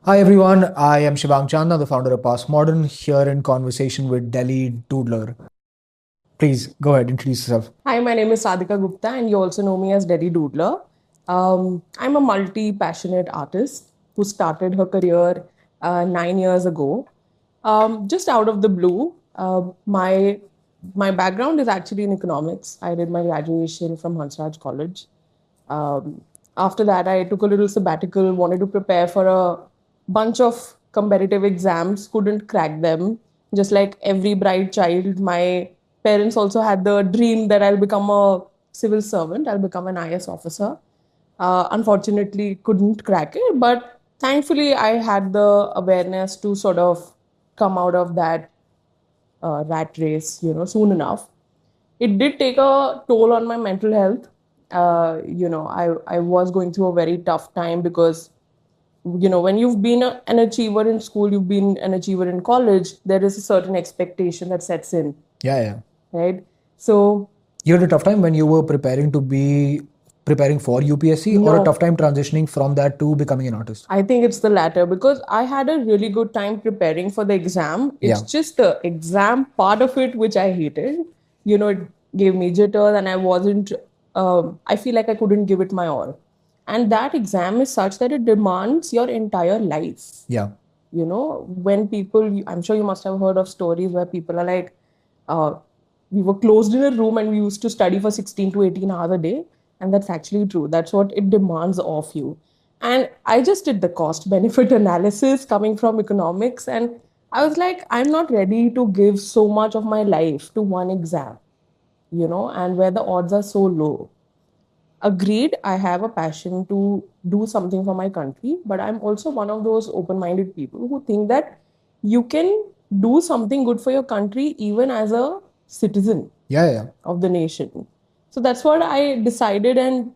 Hi everyone, I am Shivang Chandna, the founder of Past Modern, here in conversation with Delhi Doodler. Please go ahead, introduce yourself. Hi, my name is Sadhika Gupta, and you also know me as Delhi Doodler. I'm a multi passionate artist who started her career 9 years ago. Just out of the blue, my background is actually in economics. I did my graduation from Hansraj College. Um, After that, I took a little sabbatical, wanted to prepare for a bunch of competitive exams, couldn't crack them. Just like every bright child, my parents also had the dream that I'll become a civil servant, I'll become an IS officer. Unfortunately, couldn't crack it, but thankfully, I had the awareness to sort of come out of that rat race, soon enough. It did take a toll on my mental health. I was going through a very tough time because, when you've been an achiever in school, you've been an achiever in college, there is a certain expectation that sets in, Yeah, yeah. right? So, You had a tough time when you were preparing for UPSC, or a no, tough time transitioning from that to becoming an artist? I think it's the latter because I had a really good time preparing for the exam. It's Yeah, just the exam part of it which I hated. It gave me jitters and I wasn't, I feel like I couldn't give it my all. And that exam is such that it demands your entire life. yeah. When people, I'm sure you must have heard of stories where people are like, uh, we were closed in a room and we used to study for 16 to 18 hours a day. And that's actually true. That's what it demands of you. And I just did the cost benefit analysis coming from economics. And I was like, I'm not ready to give so much of my life to one exam, and where the odds are so low. Agreed, I have a passion to do something for my country, but I'm also one of those open minded people who think that you can do something good for your country even as a citizen Yeah, yeah. of the nation. So that's what I decided. And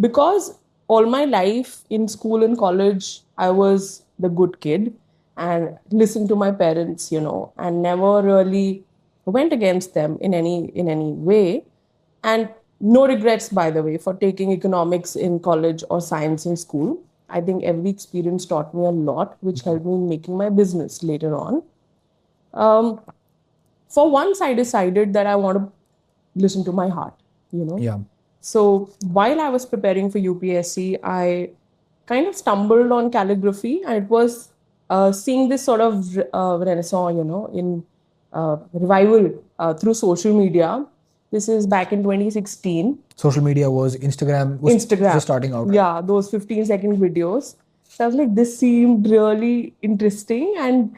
because all my life in school and college, I was the good kid and listened to my parents, and never really went against them in any way. And no regrets, by the way, for taking economics in college or science in school. I think every experience taught me a lot, which helped me in making my business later on. Um, for once, I decided that I want to listen to my heart, you know. Yeah. So while I was preparing for UPSC, I kind of stumbled on calligraphy, and it was seeing this sort of renaissance, in revival through social media. This is back in 2016. Social media was Instagram was Instagram. just starting out, right? Yeah, those 15-second videos. So I was like, this seemed really interesting. And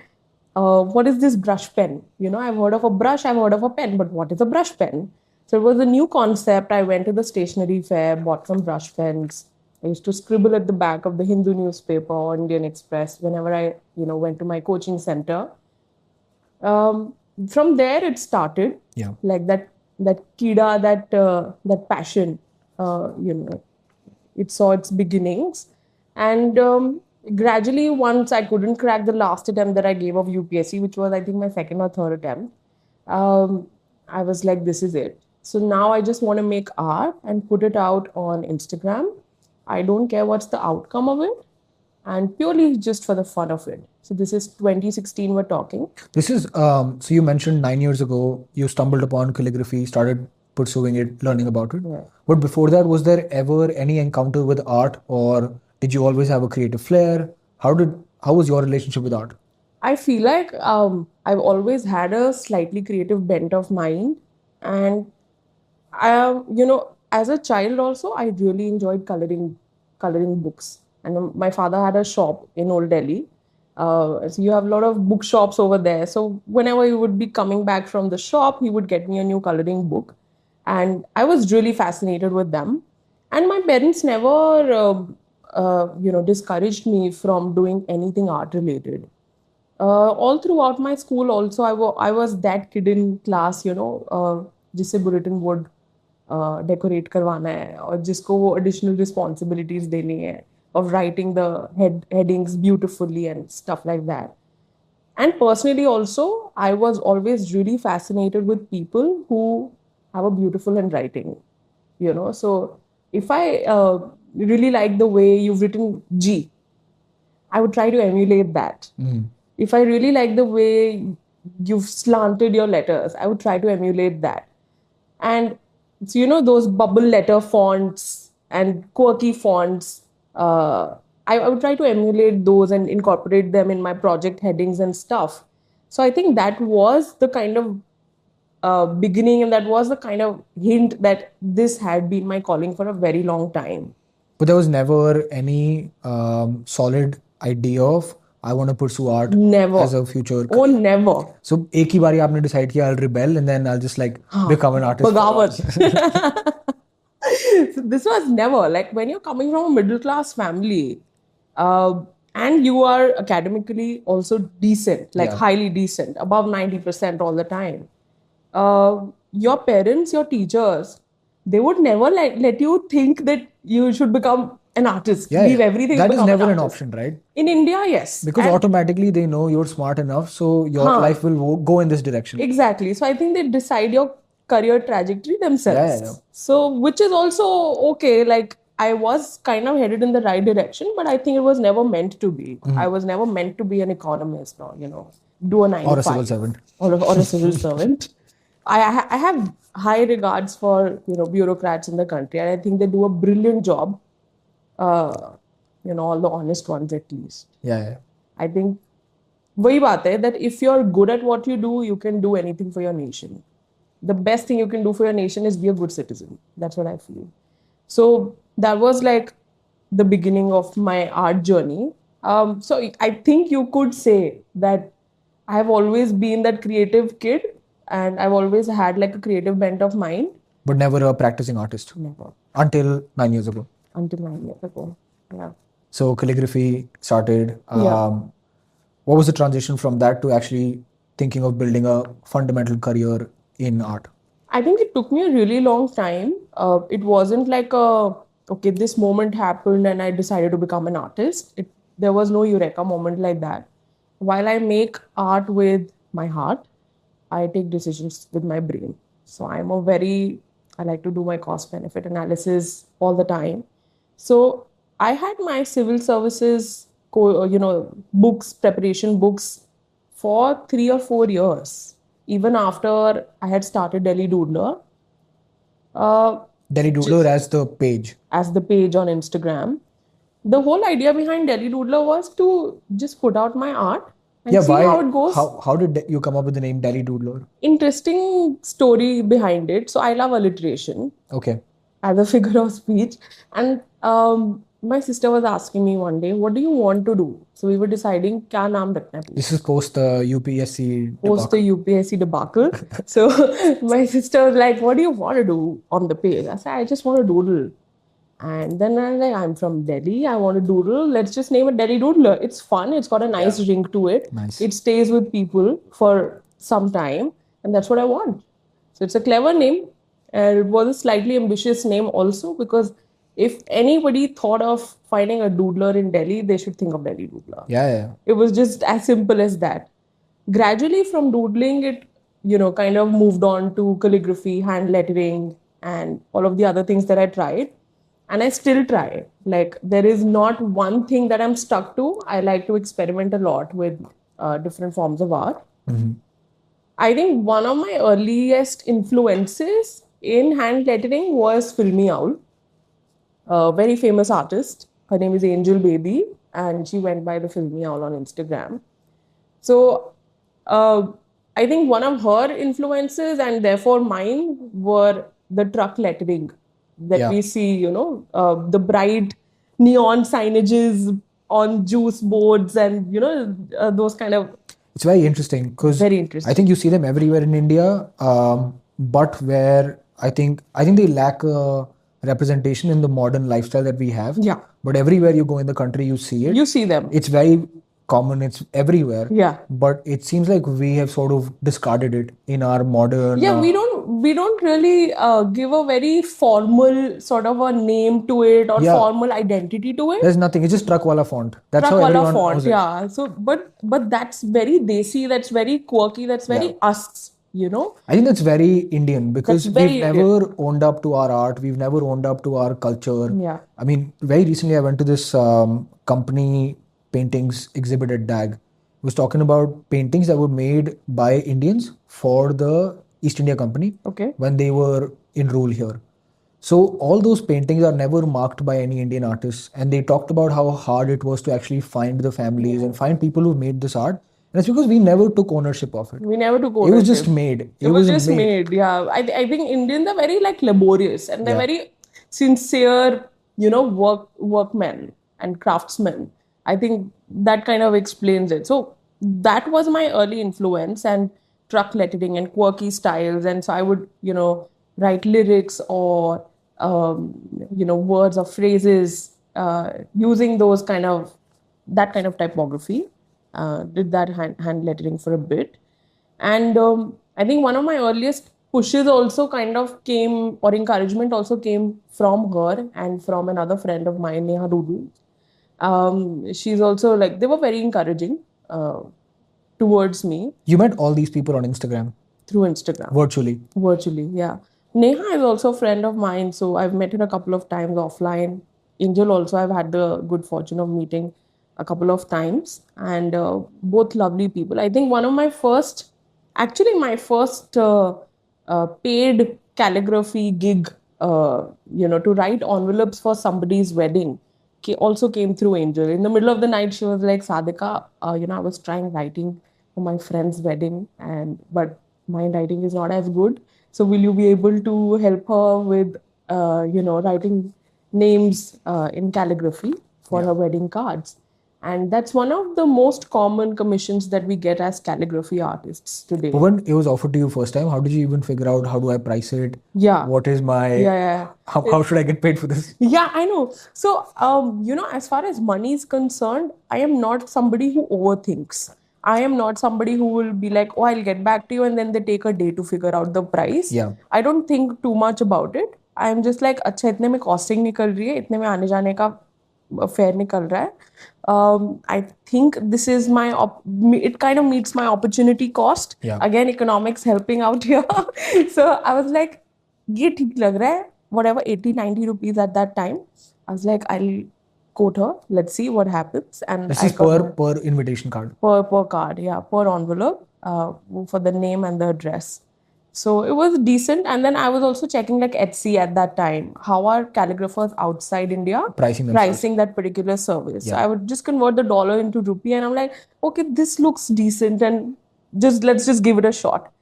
what is this brush pen? I've heard of a brush, I've heard of a pen, but what is a brush pen? So it was a new concept. I went to the stationery fair, bought some brush pens. I used to scribble at the back of the Hindu newspaper or Indian Express whenever I, went to my coaching center. um, from there it started, Yeah. like that kida, that passion, it saw its beginnings. And gradually, once I couldn't crack the last attempt that I gave of UPSC, which was I think my second or third attempt, um, I was like, this is it. So now I just want to make art and put it out on Instagram. I don't care what's the outcome of it, and purely just for the fun of it. So this is 2016 we're talking. This is so you mentioned 9 years ago you stumbled upon calligraphy, started pursuing it, learning about it. Yeah. But before that, was there ever any encounter with art, or did you always have a creative flair? How was your relationship with art? I feel like I've always had a slightly creative bent of mind, and as a child also, I really enjoyed coloring books. And my father had a shop in Old Delhi, so you have a lot of bookshops over there. So whenever he would be coming back from the shop, he would get me a new coloring book, and I was really fascinated with them. And my parents never, discouraged me from doing anything art related. All throughout my school also, I was that kid in class, जिससे bulletin board decorate करवाना है और जिसको वो additional responsibilities देनी है of writing the headings beautifully and stuff like that. And personally also, I was always really fascinated with people who have a beautiful handwriting, so if I really like the way you've written G, I would try to emulate that. If I really like the way you've slanted your letters, I would try to emulate that. And so, those bubble letter fonts and quirky fonts, I would try to emulate those and incorporate them in my project headings and stuff. So I think that was the kind of beginning, and that was the kind of hint that this had been my calling for a very long time. But there was never any solid idea of I want to pursue art Never. as a future. Oh, never. So एक ही बारी आपने decide किया I'll rebel and then I'll just like become an artist. Bagawat. So this was never like when you're coming from a middle class family, and you are academically also decent, like highly decent, above 90% all the time. Your parents, your teachers, they would never let you think that you should become an artist. Leave everything. That is become never an an artist. option, right? In India, yes. Because automatically they know you're smart enough, so your life will go in this direction. Exactly. So I think they decide your career trajectory themselves. Yeah. So, which is also okay. Like, I was kind of headed in the right direction, but I think it was never meant to be. I was never meant to be an economist or, do a 9 to 5. Or a civil servant. Or a civil servant. I have high regards for, bureaucrats in the country, and I think they do a brilliant job. All the honest ones at least. Yeah. I think वही बात है that if you're good at what you do, you can do anything for your nation. The best thing you can do for your nation is be a good citizen. That's what I feel. So that was like the beginning of my art journey. So I think you could say that I have always been that creative kid, and I've always had like a creative bent of mind. But never a practicing artist. Never. Until 9 years ago. Until 9 years ago. Yeah. So calligraphy started. What was the transition from that to actually thinking of building a fundamental career in art? I think it took me a really long time. It wasn't like this moment happened and I decided to become an artist. There was no eureka moment like that. While I make art with my heart, I take decisions with my brain. So I like to do my cost benefit analysis all the time. So I had my civil services, preparation books for 3 or 4 years. Even after I had started Delhi Doodler. Delhi Doodler as the page. As the page on Instagram. The whole idea behind Delhi Doodler was to just put out my art and see how it goes. How did you come up with the name Delhi Doodler? Interesting story behind it. So I love alliteration. Okay. As a figure of speech. And my sister was asking me one day, what do you want to do? So we were deciding, kya naam rakhna hai? This is post the UPSC debacle. Post the UPSC debacle. So my sister was like, what do you want to do on the page? I said, I just want to doodle. And then I was like, I'm from Delhi. I want to doodle. Let's just name it Delhi Doodler. It's fun. It's got a nice ring to it. Nice. It stays with people for some time. And that's what I want. So it's a clever name. And it was a slightly ambitious name also, because if anybody thought of finding a doodler in Delhi, they should think of Delhi Doodler. Yeah. It was just as simple as that. Gradually from doodling, it, kind of moved on to calligraphy, hand lettering, and all of the other things that I tried. And I still try. Like, there is not one thing that I'm stuck to. I like to experiment a lot with different forms of art. Mm-hmm. I think one of my earliest influences in hand lettering was Filmy Owl. A very famous artist. Her name is Angel Baby, and she went by the Filmy Owl on Instagram. So I think one of her influences, and therefore mine, were the truck lettering that we see, the bright neon signages on juice boards and, those kind of... It's very interesting because Very interesting. I think you see them everywhere in India, but where I think they lack a representation in the modern lifestyle that we have. Yeah. But everywhere you go in the country, you see it. You see them. It's very common. It's everywhere. Yeah. But it seems like we have sort of discarded it in our modern. Yeah, we don't really give a very formal sort of a name to it or formal identity to it. There's nothing. It's just truckwala font. That's Truck how wala everyone font. knows it. Yeah. So, but that's very desi. That's very quirky. That's very us. I think that's very Indian because That's very we've never owned up to our art. We've never owned up to our culture. Yeah. I mean, very recently I went to this company paintings exhibit at DAG. He was talking about paintings that were made by Indians for the East India Company Okay. when they were in rule here. So all those paintings are never marked by any Indian artists, and they talked about how hard it was to actually find the families and find people who made this art. And it's because we never took ownership of it. We never took It was just ownership. made. It was just made. Yeah. I think Indians are very like laborious and they're Yeah. very sincere, workmen and craftsmen. I think that kind of explains it. So that was my early influence and truck lettering and quirky styles. And so I would, write lyrics or, words or phrases using that kind of typography. Did that hand lettering for a bit. And I think one of my earliest pushes also kind of came, or encouragement also came from her and from another friend of mine, Neha Rudu. She's also like, they were very encouraging towards me. You met all these people on Instagram? Through Instagram. Virtually, yeah. Neha is also a friend of mine, so I've met her a couple of times offline. Angel also, I've had the good fortune of meeting a couple of times, and both lovely people. I think my first paid calligraphy gig, to write envelopes for somebody's wedding, also came through Angel. In the middle of the night, she was like, Sadhika, I was trying writing for my friend's wedding, but my writing is not as good. So will you be able to help her with, writing names in calligraphy for her wedding cards? And that's one of the most common commissions that we get as calligraphy artists today. But when it was offered to you first time, how did you even figure out how do I price it? Yeah. What is my... Yeah. How should I get paid for this? Yeah, I know. So, as far as money is concerned, I am not somebody who overthinks. I am not somebody who will be like, oh, I'll get back to you, and then they take a day to figure out the price. Yeah. I don't think too much about it. I am just like, अच्छा इतने में costing निकल रही है, इतने में आने जाने का fare निकल रहा है. I think this is it kind of meets my opportunity cost. Yeah. Again, economics helping out here. So I was like, ये ठीक लग रहा है. Whatever, 80-90 rupees at that time. I was like, I'll quote her. Let's see what happens. And this is per invitation card. Per card, yeah, per envelope for the name and the address. So it was decent. And then I was also checking like Etsy at that time. How are calligraphers outside India pricing that particular service? Yeah. So I would just convert the dollar into rupee and I'm like, okay, this looks decent and let's just give it a shot.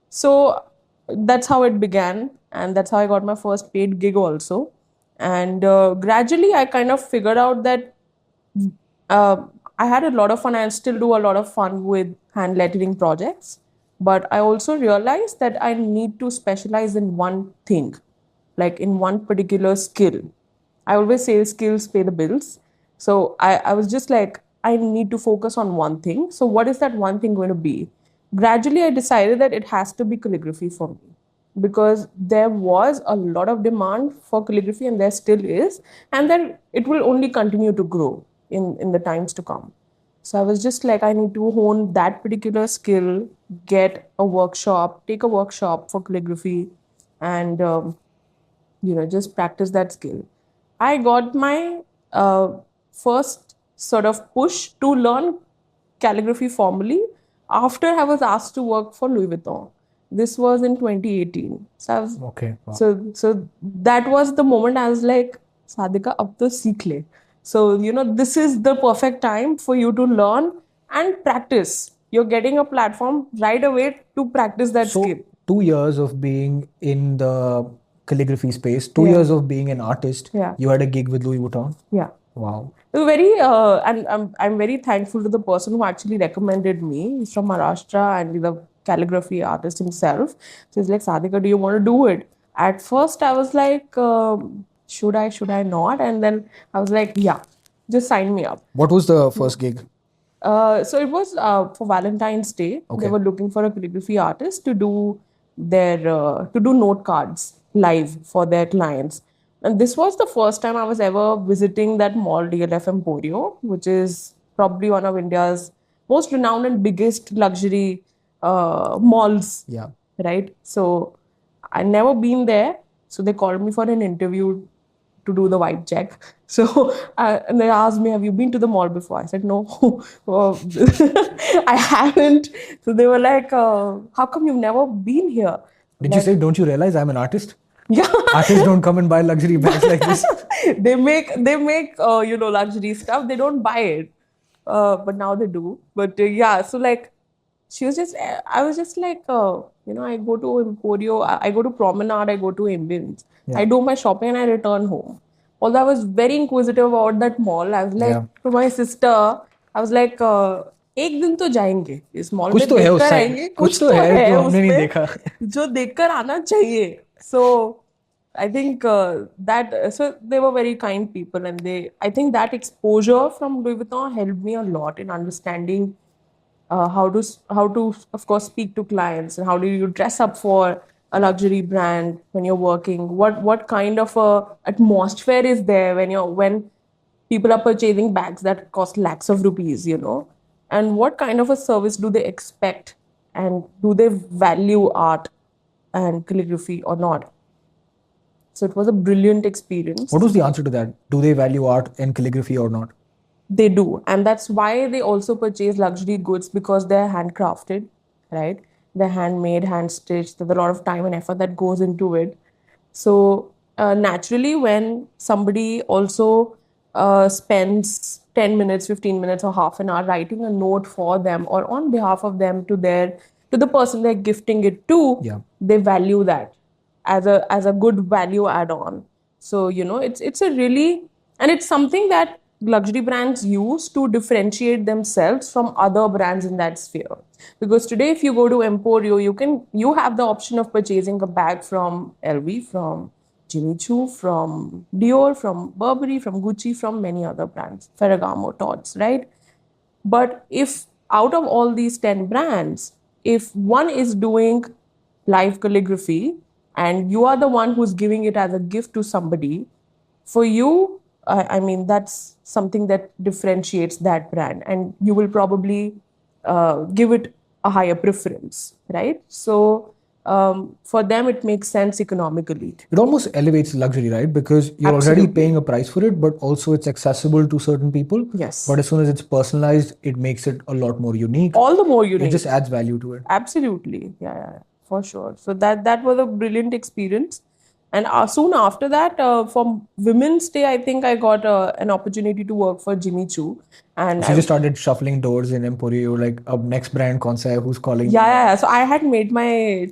So that's how it began. And that's how I got my first paid gig also. And gradually I kind of figured out that I had a lot of fun. I still do a lot of fun with hand lettering projects. But I also realized that I need to specialize in one thing, like in one particular skill. I always say skills pay the bills. So I was just like, I need to focus on one thing. So what is that one thing going to be? Gradually, I decided that it has to be calligraphy for me, because there was a lot of demand for calligraphy and there still is. And then it will only continue to grow in the times to come. So I was just like, I need to hone that particular skill, take a workshop for calligraphy, and just practice that skill. I got my first sort of push to learn calligraphy formally after I was asked to work for Louis Vuitton. This was in 2018. So okay. Wow. So that was the moment I was like, Sadhika, ab to seekh le. So, this is the perfect time for you to learn and practice. You're getting a platform right away to practice that skill. 2 years of being in the calligraphy space, 2 years of being an artist, you had a gig with Louis Vuitton? Yeah. Wow. And I'm very thankful to the person who actually recommended me. He's from Maharashtra and he's a calligraphy artist himself. So he's like, Sadhika, do you want to do it? At first, I was like, should I not? And then I was like, yeah, just sign me up. What was the first gig? So it was for Valentine's Day. Okay. They were looking for a calligraphy artist to do note cards live for their clients. And this was the first time I was ever visiting that mall, DLF Emporio, which is probably one of India's most renowned and biggest luxury malls. Yeah. Right? So I'd never been there. So they called me for an interview to do the white check. So, and they asked me, "Have you been to the mall before?" I said, "No, I haven't." So they were like, "How come you've never been here?" Did you say, don't you realize I'm an artist? Yeah. Artists don't come and buy luxury bags like this. they make luxury stuff. They don't buy it, but now they do. But yeah, so like she was just I was just like I go to Emporio, I go to Promenade, I go to Ambience, Yeah. I do my shopping and I return home. Although I was very inquisitive about that mall, I was like Yeah. to my sister, I was like एक दिन तो जाएंगे इस mall कुछ में, तो है उस देखकर साइड, आएंगे, कुछ तो है जो हमने नहीं देखा. जो देखकर आना चाहिए. So I think that so they were very kind people, and I think that exposure from Louis Vuitton helped me a lot in understanding how to of course speak to clients, and how do you dress up for a luxury brand when you're working. What kind of a atmosphere is there when people are purchasing bags that cost lakhs of rupees, and what kind of a service do they expect, and do they value art and calligraphy or not. So it was a brilliant experience. What was the answer to that? Do they value art and calligraphy or not? They do. And that's why they also purchase luxury goods, because they're handcrafted, right? They're handmade, hand stitched. There's a lot of time and effort that goes into it. So naturally, when somebody also spends 10 minutes, 15 minutes, or half an hour writing a note for them or on behalf of them to the person they're gifting it to, Yeah. they value that as a good value add-on. So it's a really, and it's something that luxury brands use to differentiate themselves from other brands in that sphere. Because today, if you go to Emporio, you have the option of purchasing a bag from LV, from Jimmy Choo, from Dior, from Burberry, from Gucci, from many other brands, Ferragamo, Tod's, right? But if out of all these 10 brands, if one is doing live calligraphy and you are the one who's giving it as a gift to somebody, for you, I mean, that's something that differentiates that brand, and you will probably give it a higher preference, right? So for them, it makes sense economically. It almost elevates luxury, right? Because you're already Absolutely. paying a price for it, but also it's accessible to certain people. Yes. But as soon as it's personalized, it makes it a lot more unique. All the more unique. It just adds value to it. Absolutely. Yeah, for sure. So that was a brilliant experience. And soon after that, for Women's Day, I think I got an opportunity to work for Jimmy Choo. And So you just started shuffling doors in Emporio. You were like, "Ab next brand kaun sa hai? Who's calling?" Yeah. So I had made my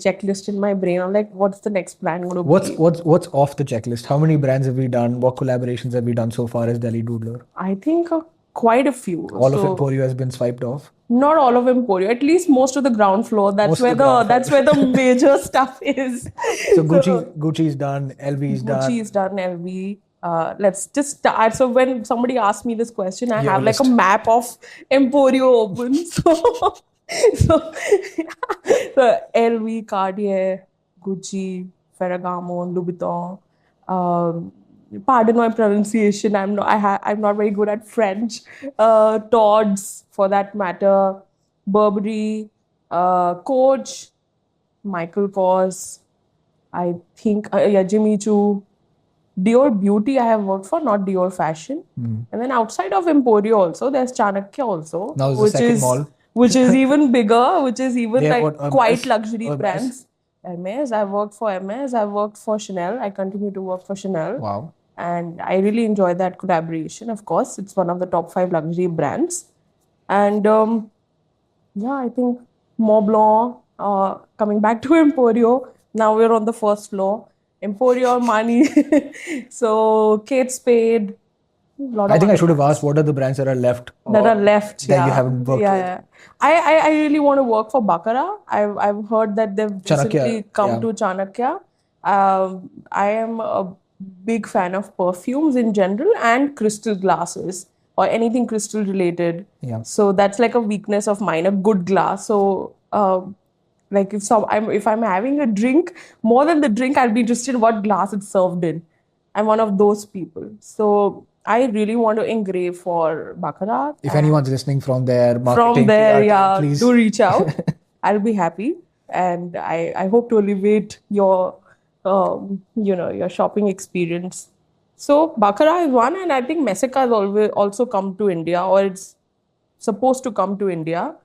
checklist in my brain. I'm like, what's the next brand going to be? What's off the checklist? How many brands have we done? What collaborations have we done so far as Delhi Doodler? I think quite a few. All of Emporio has been swiped off. Not all of Emporio, at least most of the ground floor. That's where the major stuff is. So Gucci's done, LV's done. Gucci's done, LV. Let's just start. So when somebody asks me this question, I have like a map of Emporio open. So LV, Cartier, Gucci, Ferragamo, Louis Vuitton. Pardon my pronunciation. I'm not very good at French. Tod's, for that matter, Burberry, Coach, Michael Kors. I think Jimmy Choo, Dior Beauty. I have worked for, not Dior Fashion. And then outside of Emporio also, there's Chanakya also, now the second mall, which is even bigger, which is even quite luxury Hermes. brands. Hermes. I've worked for Hermes. I've worked for Chanel. I continue to work for Chanel. Wow. And I really enjoy that collaboration. Of course, it's one of the top 5 luxury brands. And I think Montblanc, coming back to Emporio, now we're on the first floor. Emporio Armani, so Kate Spade. I think I should have asked, what are the brands that are left? That you haven't worked with? Yeah. I really want to work for Baccarat. I've heard that they've recently come to Chanakya. I am a big fan of perfumes in general and crystal glasses or anything crystal related. Yeah. So that's like a weakness of mine, a good glass. So like if I'm having a drink, more than the drink, I'll be interested in what glass it's served in. I'm one of those people. So I really want to engrave for Baccarat. If anyone's listening from there, marketing, PR, please do reach out. I'll be happy, and I hope to elevate your your shopping experience So Baccarat is one, and I think Messica has always also come to India, or it's supposed to come to India.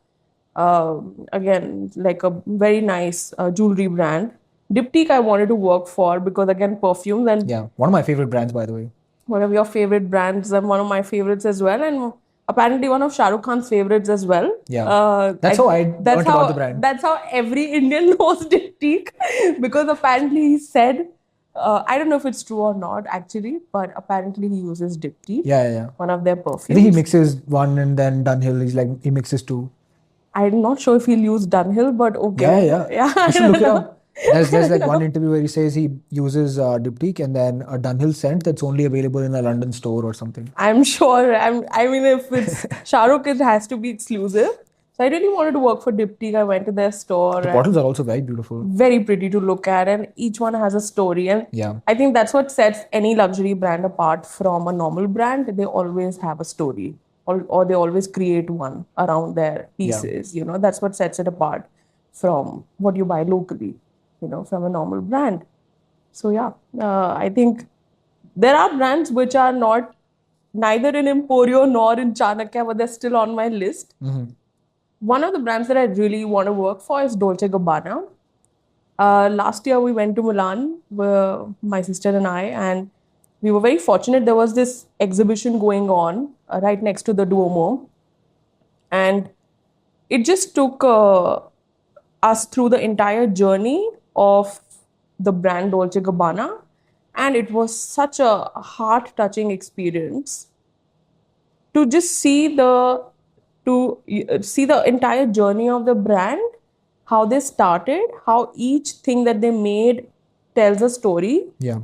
Again, like a very nice jewelry brand. Diptyque I wanted to work for because again perfumes and Yeah, one of my favorite brands, by the way. one of your favorite brands and one of my favorites as well, and apparently one of Shah Rukh Khan's favorites as well. Yeah, that's how I learned about the brand. That's how every Indian knows Diptyque because apparently he said, I don't know if it's true or not actually, but apparently he uses Diptyque, Yeah. one of their I think he perfumes. mixes one and then Dunhill. He mixes two. I'm not sure if he'll use Dunhill, but okay. Yeah. I You should don't look it know. up. There's like one interview where he says he uses Diptyque and then a Dunhill scent that's only available in a London store or something. I'm sure. I mean, if it's Shah Rukh, it has to be exclusive. So I really wanted to work for Diptyque. I went to their store The and bottles are also very beautiful. very pretty to look at, and each one has a story. And Yeah. I think that's what sets any luxury brand apart from a normal brand. They always have a story, or they always create one around their pieces. You know, that's what sets it apart from what you buy locally. You know, from a normal brand. So yeah, I think there are brands which are not neither in Emporio nor in Chanakya, but they're still on my list. One of the brands that I really want to work for is Dolce Gabbana. Last year we went to Milan, my sister and I, and we were very fortunate. There was this exhibition going on right next to the Duomo, and it just took us through the entire journey of the brand Dolce Gabbana, and it was such a heart-touching experience to just see the entire journey of the brand, how they started, how each thing that they made tells a story. Yeah.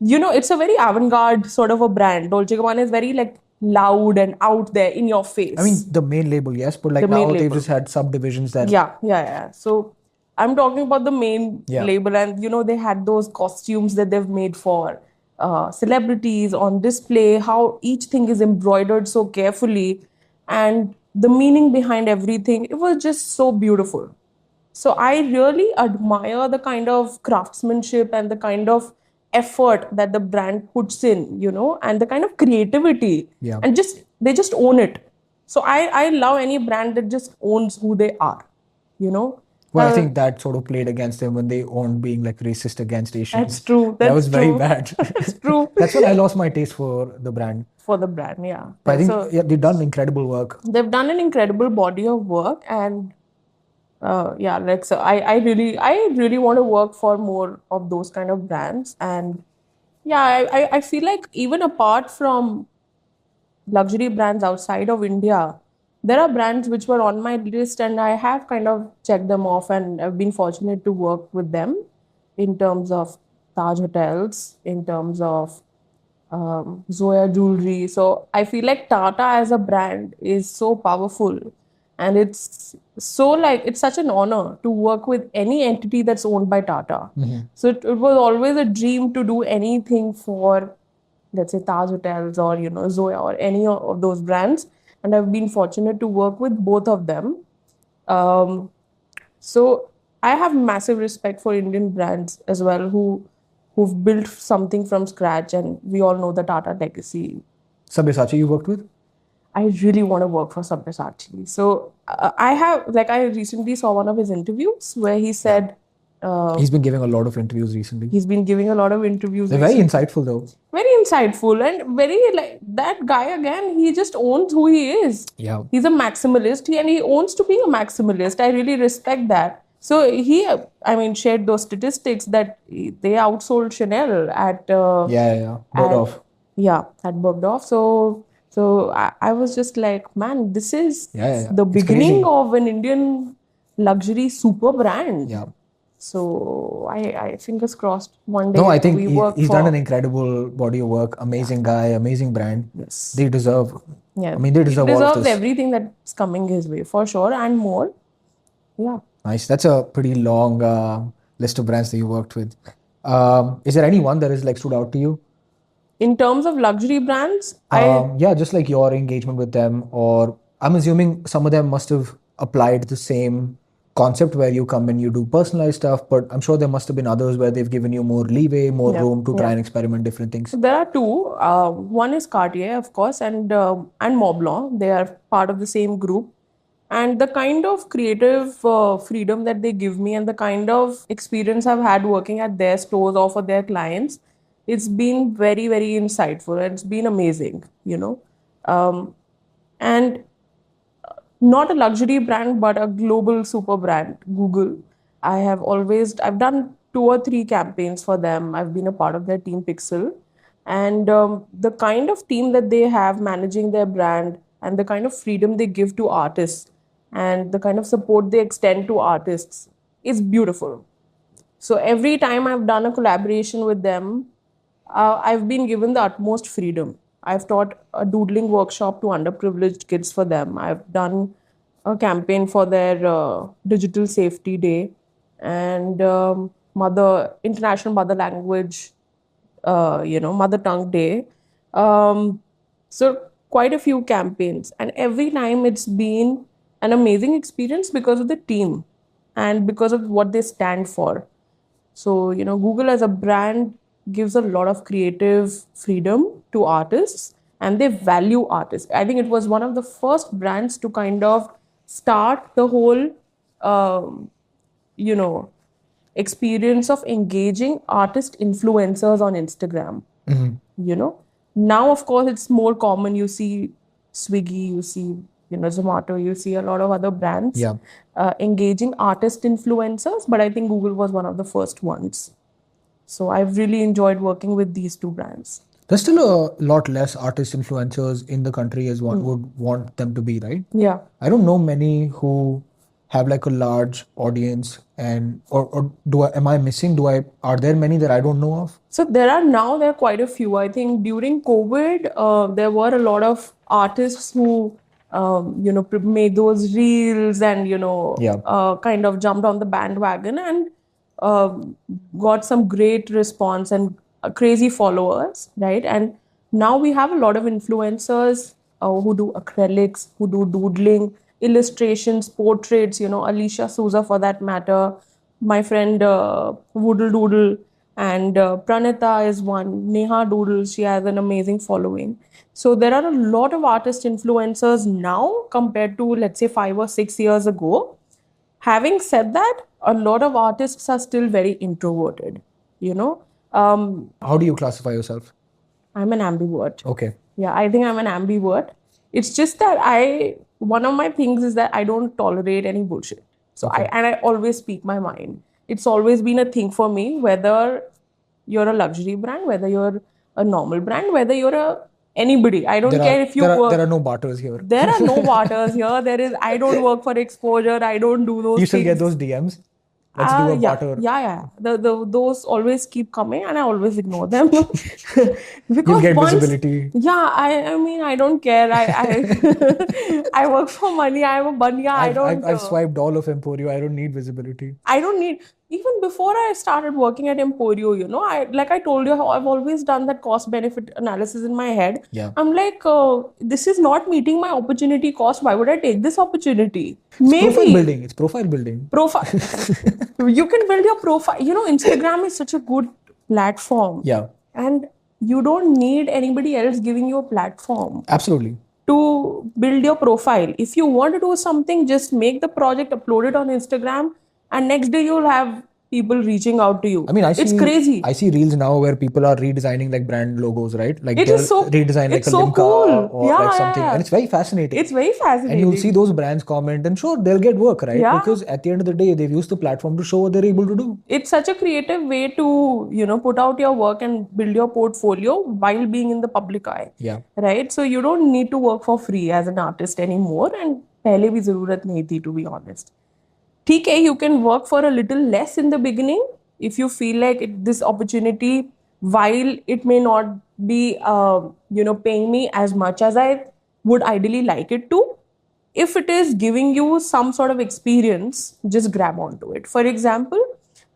You know, it's a very avant-garde sort of a brand. Dolce Gabbana is very like loud and out there in your face. I mean, the main label, yes, but like The main now they've label. just had subdivisions that. Yeah. So I'm talking about the main Yeah. label, and you know, they had those costumes that they've made for celebrities on display, how each thing is embroidered so carefully, and the meaning behind everything. It was just so beautiful. So I really admire the kind of craftsmanship and the kind of effort that the brand puts in, you know, and the kind of creativity. Yeah. And they just own it. So I love any brand that just owns who they are, you know. Well, I think that sort of played against them when they owned being like racist against Asians. That's true. That was very true. bad. That's true. That's when I lost my taste for the brand. For the brand, yeah. But I think So they've done incredible work. they've done an incredible body of work, and yeah, like so I really want to work for more of those kind of brands. And yeah, I feel like even apart from luxury brands outside of India, there are brands which were on my list, and I have kind of checked them off, and I've been fortunate to work with them in terms of Taj Hotels, in terms of Zoya Jewelry. So I feel like Tata as a brand is so powerful, and it's so like it's such an honor to work with any entity that's owned by Tata. So it was always a dream to do anything for, let's say, Taj Hotels or you know Zoya or any of those brands, and I've been fortunate to work with both of them. So I have massive respect for Indian brands as well who've built something from scratch, and we all know the Tata legacy. Sabyasachi you worked with? I really want to work for Sabyasachi. So I recently saw one of his interviews where he said He's been giving a lot of interviews recently. he's been giving a lot of interviews. They're very insightful though. Very insightful and very like that guy again. He just owns who he is. Yeah. He's a maximalist, and he owns to being a maximalist. I really respect that. So he, I mean, shared those statistics that they outsold Chanel at Yeah. Bergdorf. at Bergdorf. So I was just like, man, this is Yeah. the It's beginning crazy. of an Indian luxury super brand. Yeah. So I fingers crossed one day No, I think we work he's for. done an incredible body of work. Amazing guy, amazing brand. Yes. They deserve. Yeah, I mean, they deserve he all of deserves this. everything that's coming his way for sure and more. Yeah. Nice. That's a pretty long list of brands that you worked with. Is there any one that has like stood out to you? In terms of luxury brands, Yeah, just like your engagement with them, or I'm assuming some of them must have applied the same concept where you come and you do personalized stuff, but I'm sure there must have been others where they've given you more leeway, more Yeah, room to try yeah. and experiment different things. There are two. One is Cartier, of course, and Montblanc. They are part of the same group. And the kind of creative freedom that they give me and the kind of experience I've had working at their stores or for their clients, it's been very, very insightful and it's been amazing, and not a luxury brand, but a global super brand, Google. I've done 2 or 3 campaigns for them. I've been a part of their team Pixel. And the kind of team that they have managing their brand and the kind of freedom they give to artists and the kind of support they extend to artists is beautiful. So every time I've done a collaboration with them, I've been given the utmost freedom. I've taught a doodling workshop to underprivileged kids for them. I've done a campaign for their Digital Safety Day and Mother International Mother Language, Mother Tongue Day. So quite a few campaigns, and every time it's been an amazing experience because of the team and because of what they stand for. So, Google as a brand gives a lot of creative freedom to artists and they value artists. I think it was one of the first brands to kind of start the whole, um, you know, experience of engaging artist influencers on Instagram. You know, now of course it's more common. You see Swiggy, you see Zomato, you see a lot of other brands Yeah. engaging artist influencers, but I think Google was one of the first ones. So I've really enjoyed working with these two brands. There's still a lot less artist influencers in the country as one would want them to be, right? Yeah. I don't know many who have like a large audience, and or am I missing? Are there many that I don't know of? So there are quite a few. I think during COVID, there were a lot of artists who, made those reels and, Yeah. kind of jumped on the bandwagon and got some great response and crazy followers, right? And now we have a lot of influencers who do acrylics, who do doodling, illustrations, portraits, Alicia Souza for that matter, my friend Woodle Doodle, and Pranita is one, Neha Doodle, she has an amazing following. So there are a lot of artist influencers now compared to, let's say, 5 or 6 years ago. Having said that, a lot of artists are still very introverted, you know. How do you classify yourself? I'm an ambivert. Okay. Yeah, I think I'm an ambivert. It's just that one of my things is that I don't tolerate any bullshit. So I always speak my mind. It's always been a thing for me, whether you're a luxury brand, whether you're a normal brand, whether you're anybody. I don't care if you work. There are no barters here. There are no barters here. I don't work for exposure. I don't do those You still things. get those DMs? Let's do a barter. Yeah. Those always keep coming and I always ignore them. Because you get visibility. Yeah, I mean, I don't care. I work for money. I'm a banya. I've swiped all of Emporio. I don't need visibility. I don't need, even before I started working at Emporio, like I told you how I've always done that cost benefit analysis in my head. Yeah. I'm like, this is not meeting my opportunity cost. Why would I take this opportunity? It's profile building. You can build your profile. Instagram is such a good platform. Yeah. And you don't need anybody else giving you a platform. Absolutely. To build your profile. If you want to do something, just make the project, upload it on Instagram, and next day you'll have people reaching out to you. I mean, it's crazy. I see reels now where people are redesigning like brand logos, right? Like it is so redesign like it's a so Limca cool. or like something, and it's very fascinating. It's very fascinating. And you'll see those brands comment, and sure, they'll get work, right? Yeah. Because at the end of the day, they've used the platform to show what they're able to do. It's such a creative way to put out your work and build your portfolio while being in the public eye. Yeah. Right. So you don't need to work for free as an artist anymore. And pehle bhi zarurat nahi thi, to be honest. Okay, you can work for a little less in the beginning if you feel like this opportunity, while it may not be, paying me as much as I would ideally like it to. If it is giving you some sort of experience, just grab onto it. For example,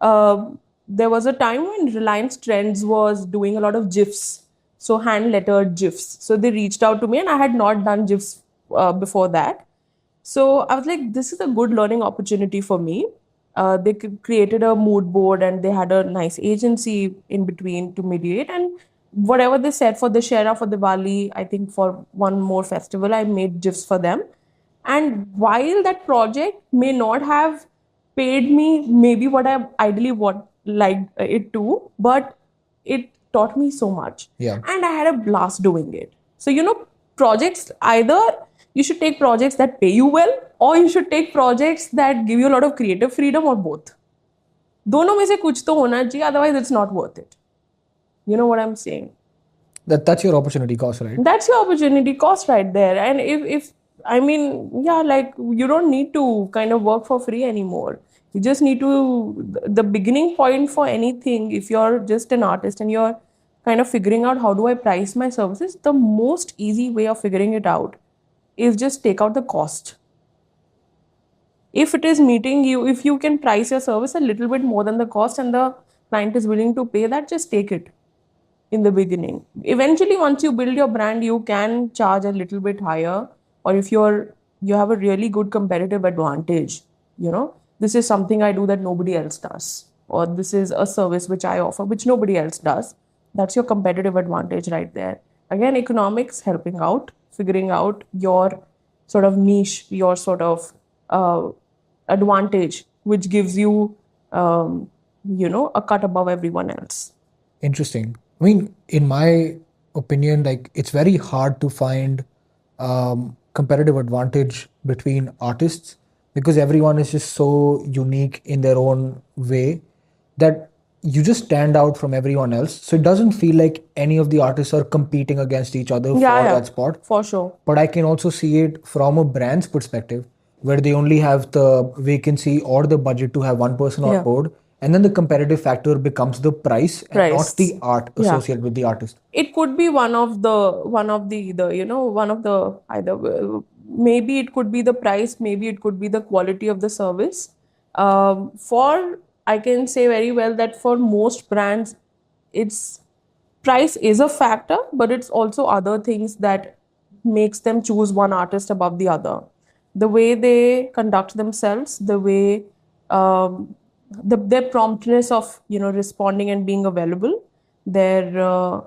there was a time when Reliance Trends was doing a lot of GIFs, so hand lettered GIFs. So they reached out to me, and I had not done GIFs before that. So I was like, this is a good learning opportunity for me. They created a mood board and they had a nice agency in between to mediate. And whatever they said for the Shera for Diwali, I think for one more festival, I made gifs for them. And while that project may not have paid me maybe what I ideally want like it to, but it taught me so much. Yeah. And I had a blast doing it. So, projects, either you should take projects that pay you well, or you should take projects that give you a lot of creative freedom, or both. दोनों में से कुछ तो होना चाहिए, otherwise it's not worth it. You know what I'm saying? That's your opportunity cost, right? That's your opportunity cost right there. And if I mean, yeah, like you don't need to kind of work for free anymore. You just need to, the beginning point for anything, if you're just an artist and you're kind of figuring out how do I price my services, the most easy way of figuring it out is just take out the cost. If it is meeting you, if you can price your service a little bit more than the cost and the client is willing to pay that, just take it in the beginning. Eventually, once you build your brand, you can charge a little bit higher, or if you have a really good competitive advantage, this is something I do that nobody else does, or this is a service which I offer which nobody else does. That's your competitive advantage right there. Again, economics helping out, figuring out your sort of niche, your sort of advantage, which gives you, a cut above everyone else. Interesting. I mean, in my opinion, like it's very hard to find competitive advantage between artists because everyone is just so unique in their own way that you just stand out from everyone else. So it doesn't feel like any of the artists are competing against each other for that spot. For sure. But I can also see it from a brand's perspective where they only have the vacancy or the budget to have one person on board. And then the competitive factor becomes the price and not the art associated with the artist. It could be one of the either maybe it could be the price, maybe it could be the quality of the service. For I can say very well that for most brands, it's price is a factor, but it's also other things that makes them choose one artist above the other. The way they conduct themselves, the way their promptness of responding and being available, their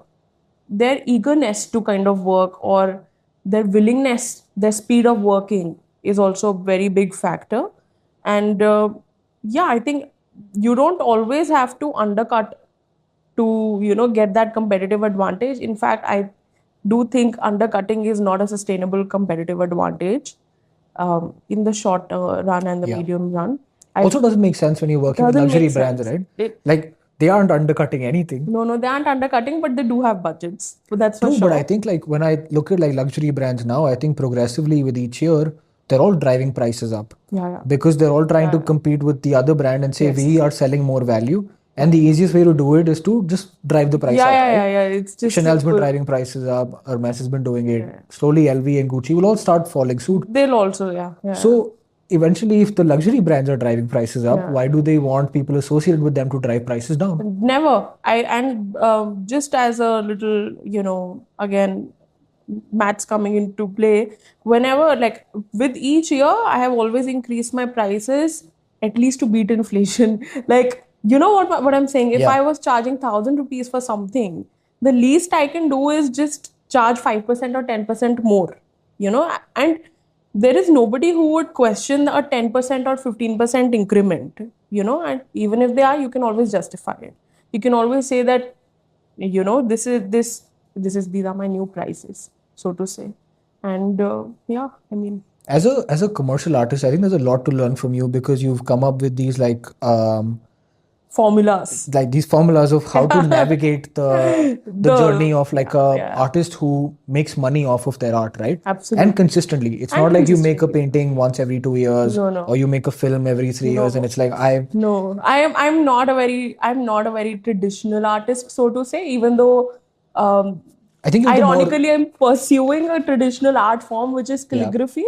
eagerness to kind of work, or their willingness, their speed of working is also a very big factor. And I think you don't always have to undercut to get that competitive advantage. In fact, I do think undercutting is not a sustainable competitive advantage in the short run and the medium run. Also doesn't make sense when you're working with luxury brands, right? Like they aren't undercutting anything. No, they aren't undercutting, but they do have budgets. So that's for sure. But I think like when I look at like luxury brands now, I think progressively with each year, they're all driving prices up. Because they're all trying to compete with the other brand and say we are selling more value. And the easiest way to do it is to just drive the price up. It's just Chanel's been driving prices up. Hermes has been doing it. Slowly, LV and Gucci will all start following suit. They'll also, So eventually, if the luxury brands are driving prices up, why do they want people associated with them to drive prices down? Never. Just as a little, again, maths coming into play. Whenever, like with each year, I have always increased my prices at least to beat inflation. Like. You know what I'm saying? If I was charging 1,000 rupees for something, the least I can do is just charge 5% or 10% more, and there is nobody who would question a 10% or 15% increment, and even if they are, you can always justify it. You can always say that, these are my new prices, so to say. And I mean, as a commercial artist, I think there's a lot to learn from you because you've come up with these like formulas, like these formulas of how to navigate the journey of like a artist who makes money off of their art, right? Absolutely. And consistently. It's not like you make a painting once every 2 years or you make a film every 3 years and it's like I'm not a very traditional artist, so to say, even though I think ironically I'm pursuing a traditional art form which is calligraphy.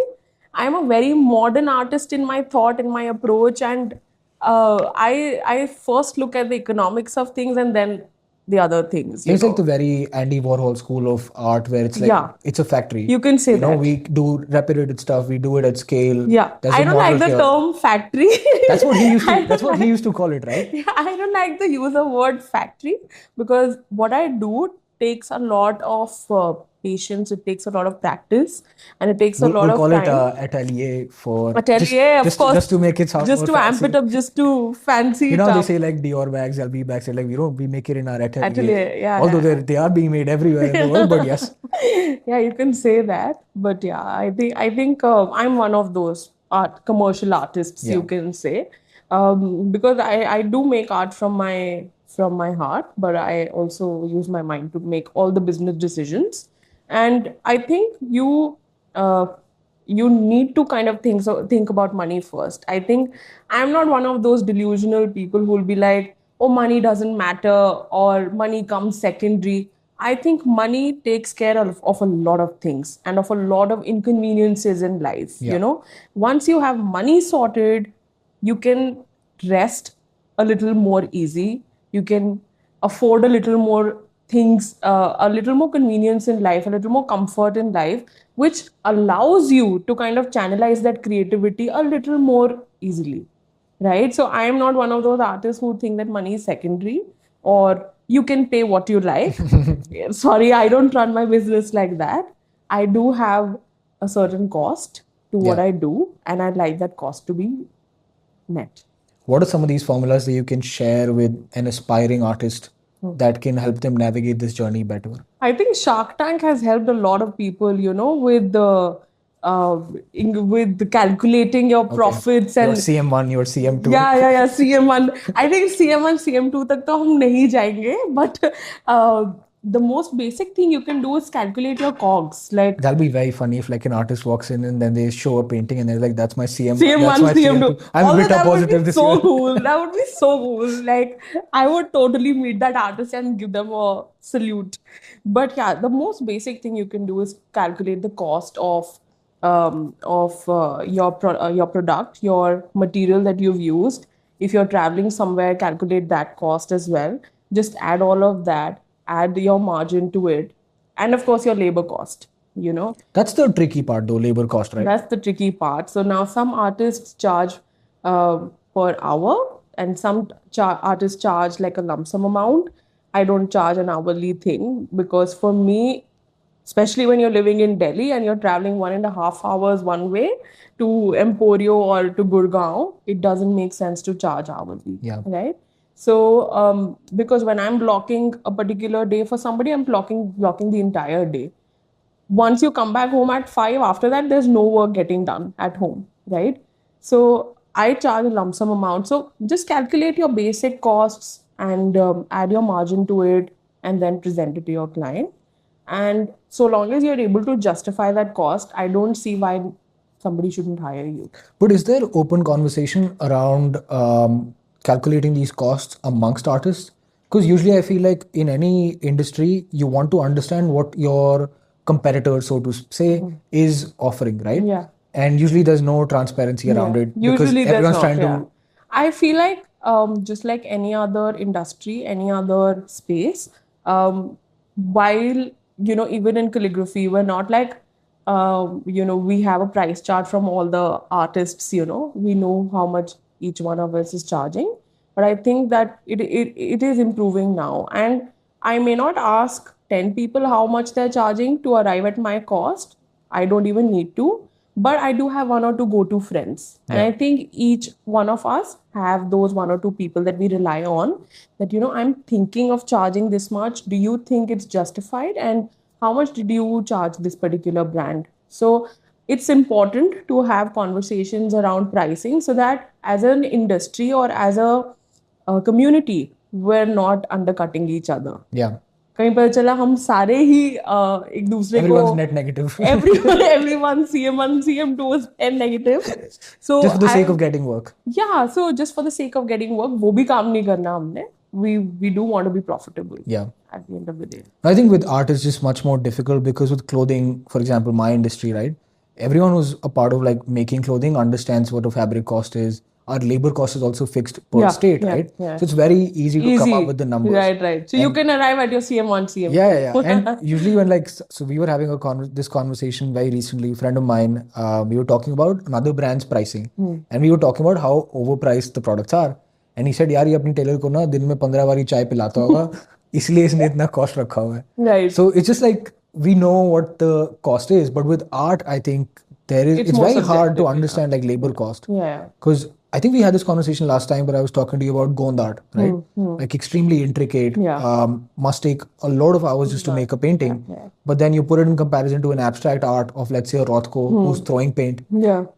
I'm a very modern artist in my thought, in my approach, and I first look at the economics of things and then the other things, you It's like the know. very Andy Warhol school of art where it's like Yeah, it's a factory. you can say that. We do repetitive stuff, we do it at scale. Yeah, There's I a don't like model the here. term factory. I That's don't what he like, used to call it, right? yeah, I don't like the use of word factory, because what I do takes a lot of patience. It takes a lot of practice, and it takes a lot We'll of call it time. atelier for Atelier, of just course, to make it sound just more to amp it fancy. up, just to fancy You it know, they up. say like Dior bags, LV bags, say like we make it in our atelier. Atelier, yeah, Although yeah. they are being made everywhere in the world, but yes. Yeah, you can say that. But yeah, I think I'm one of those commercial artists, you Yeah. can say, because I do make art from my heart, but I also use my mind to make all the business decisions. And I think uh, you need to kind of think about money first. I think I'm not one of those delusional people who will be like, oh, money doesn't matter, or money comes secondary. I think money takes care of a lot of things and of a lot of inconveniences in life. Yeah. Once you have money sorted, you can rest a little more easy. You can afford a little more things, a little more convenience in life, a little more comfort in life, which allows you to kind of channelize that creativity a little more easily. Right? So I am not one of those artists who think that money is secondary, or you can pay what you like. Sorry, I don't run my business like that. I do have a certain cost to what Yeah. I do, and I'd like that cost to be met. What are some of these formulas that you can share with an aspiring artist that can help them navigate this journey better? I think Shark Tank has helped a lot of people, with the with the calculating your Okay. profits Your and CM1, your CM2. yeah, CM1. I think CM1, CM2 तक तो हम नहीं जाएंगे, but the most basic thing you can do is calculate your cogs. Like That'll be very funny if like an artist walks in and then they show a painting and they're like, that's my CM1, that's CM1, my CM2. CM2. I'm a Although bit that would be positive this year. so cool. That would be so cool. Like I would totally meet that artist and give them a salute. But yeah, the most basic thing you can do is calculate the cost of your product, your material that you've used. If you're traveling somewhere, calculate that cost as well. Just add all of that, add your margin to it, and of course your labor cost. You know, That's the tricky part though, labor cost, right? that's the tricky part. So now some artists charge per hour, and some artists charge like a lump sum amount. I don't charge an hourly thing, because for me, especially when you're living in Delhi and you're traveling 1.5 hours one way to Emporio or to Gurgaon, it doesn't make sense to charge hourly, Yeah. right? So because when I'm blocking a particular day for somebody, I'm blocking the entire day. Once you come back home at 5, after that there's no work getting done at home, right? So I charge a lump sum amount. So just calculate your basic costs and add your margin to it, and then present it to your client. And so long as you're able to justify that cost, I don't see why somebody shouldn't hire you. But is there open conversation around calculating these costs amongst artists? Because usually I feel like in any industry, you want to understand what your competitor, so to say, is offering, right? Yeah. And usually there's no transparency around Yeah. it because Usually there's everyone's not. trying Yeah. to. I feel like just like any other industry, any other space, while even in calligraphy, we're not like we have a price chart from all the artists. We know how much each one of us is charging, but I think that it is improving now, and I may not ask 10 people how much they're charging to arrive at my cost. I don't even need to, but I do have one or two go-to friends, and Yeah. I think each one of us have those one or two people that we rely on, that I'm thinking of charging this much. Do you think it's justified, and how much did you charge this particular brand? So it's important to have conversations around pricing, so that as an industry or as a community, we're not undercutting each other. Yeah. कहीं पता चला हम सारे ही एक दूसरे को Everyone's net negative. everyone CM1 CM2 is N negative. So Just for the sake I of getting work. yeah, so just for the sake of getting work, वो भी काम नहीं करना हमने. We do want to be profitable. Yeah. At the end of the day. I think with art it's just much more difficult because with clothing, for example, my industry, right? Everyone who's a part of like making clothing understands what a fabric cost is, our labor cost is also fixed per state, right? So it's very easy to come up with the numbers. Right. So you can arrive at your CM1, CM2. Yeah. And usually when so we were having this conversation very recently, a friend of mine, we were talking about another brand's pricing. And we were talking about how overpriced the products are. And he said, यार ये अपनी Taylor को ना दिन में 15 बारी चाय पिलाता होगा, इसलिए इसने इतना कॉस्ट रखा हुआ है. Right. So it's just like we know what the cost is, but with art, I think it's very hard to understand like labor cost. Yeah. Because I think we had this conversation last time, but I was talking to you about Gond art, right? Like extremely intricate, must take a lot of hours just to make a painting. But then you put it in comparison to an abstract art of, let's say, a Rothko who's throwing paint.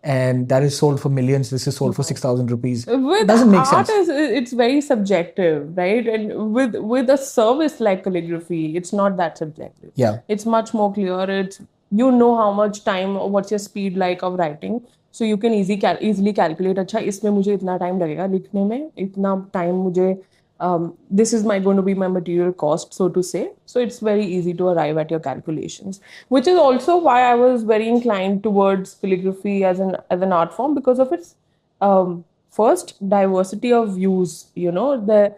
And that is sold for millions. This is sold for 6,000 rupees. With it doesn't make art, sense. It's very subjective, right? And with a service like calligraphy, it's not that subjective. Yeah. It's much more clear. It's, you know how much time, what's your speed like of writing. So you can easily calculate, अच्छा इसमें मुझे इतना time लगेगा लिखने में, इतना time मुझे, this is going to be my material cost, so to say. So it's very easy to arrive at your calculations, which is also why I was very inclined towards calligraphy as an art form, because of its first diversity of use. You know,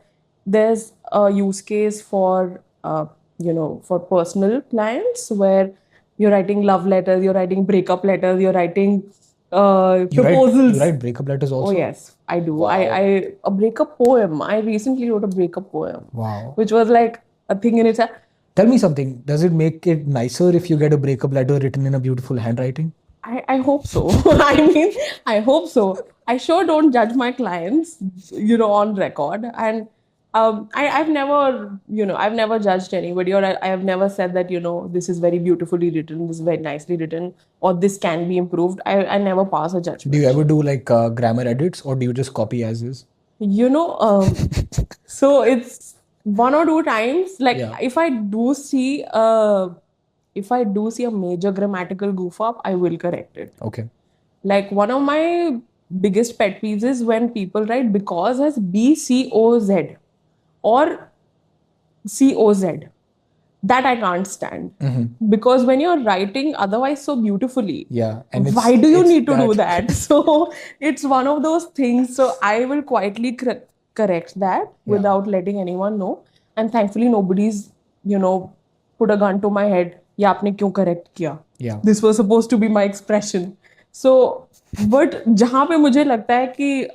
there's a use case for for personal clients where you're writing love letters, you're writing breakup letters, you're writing proposals. You write breakup letters also? Oh yes, I do. Wow. A breakup poem. I recently wrote a breakup poem. Wow. Which was like a thing in itself. Tell me something. Does it make it nicer if you get a breakup letter written in a beautiful handwriting? I hope so. I hope so. I sure don't judge my clients, on record. And I've never judged anybody, or I have never said that, this is very beautifully written, this is very nicely written, or this can be improved. I never pass a judgment. Do you ever do like grammar edits, or do you just copy as is? So it's one or two times. Like if I do see a major grammatical goof up, I will correct it. Okay. Like one of my biggest pet peeves is when people write because as BCOZ. Or COZ. That I can't stand. Because when you're writing otherwise so beautifully, and why do you need to do that? So it's one of those things. So I will quietly correct that without letting anyone know. And thankfully nobody's, put a gun to my head. ये आपने क्यों correct किया? This was supposed to be my expression. So, but जहाँ पे मुझे लगता है कि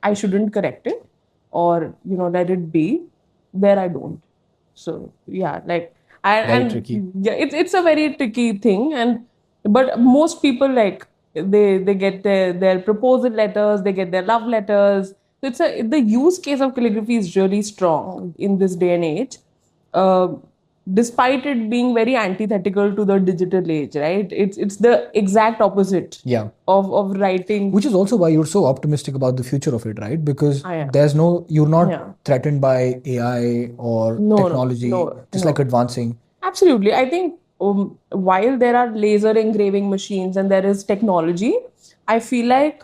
I shouldn't correct it, or let it be, there I don't. So like tricky. It's a very tricky thing, but most people like they get their proposal letters, they get their love letters. So the use case of calligraphy is really strong in this day and age, despite it being very antithetical to the digital age, right? It's the exact opposite of writing. Which is also why you're so optimistic about the future of it, right? Because you're not threatened by AI or technology, like advancing. Absolutely. I think while there are laser engraving machines and there is technology, I feel like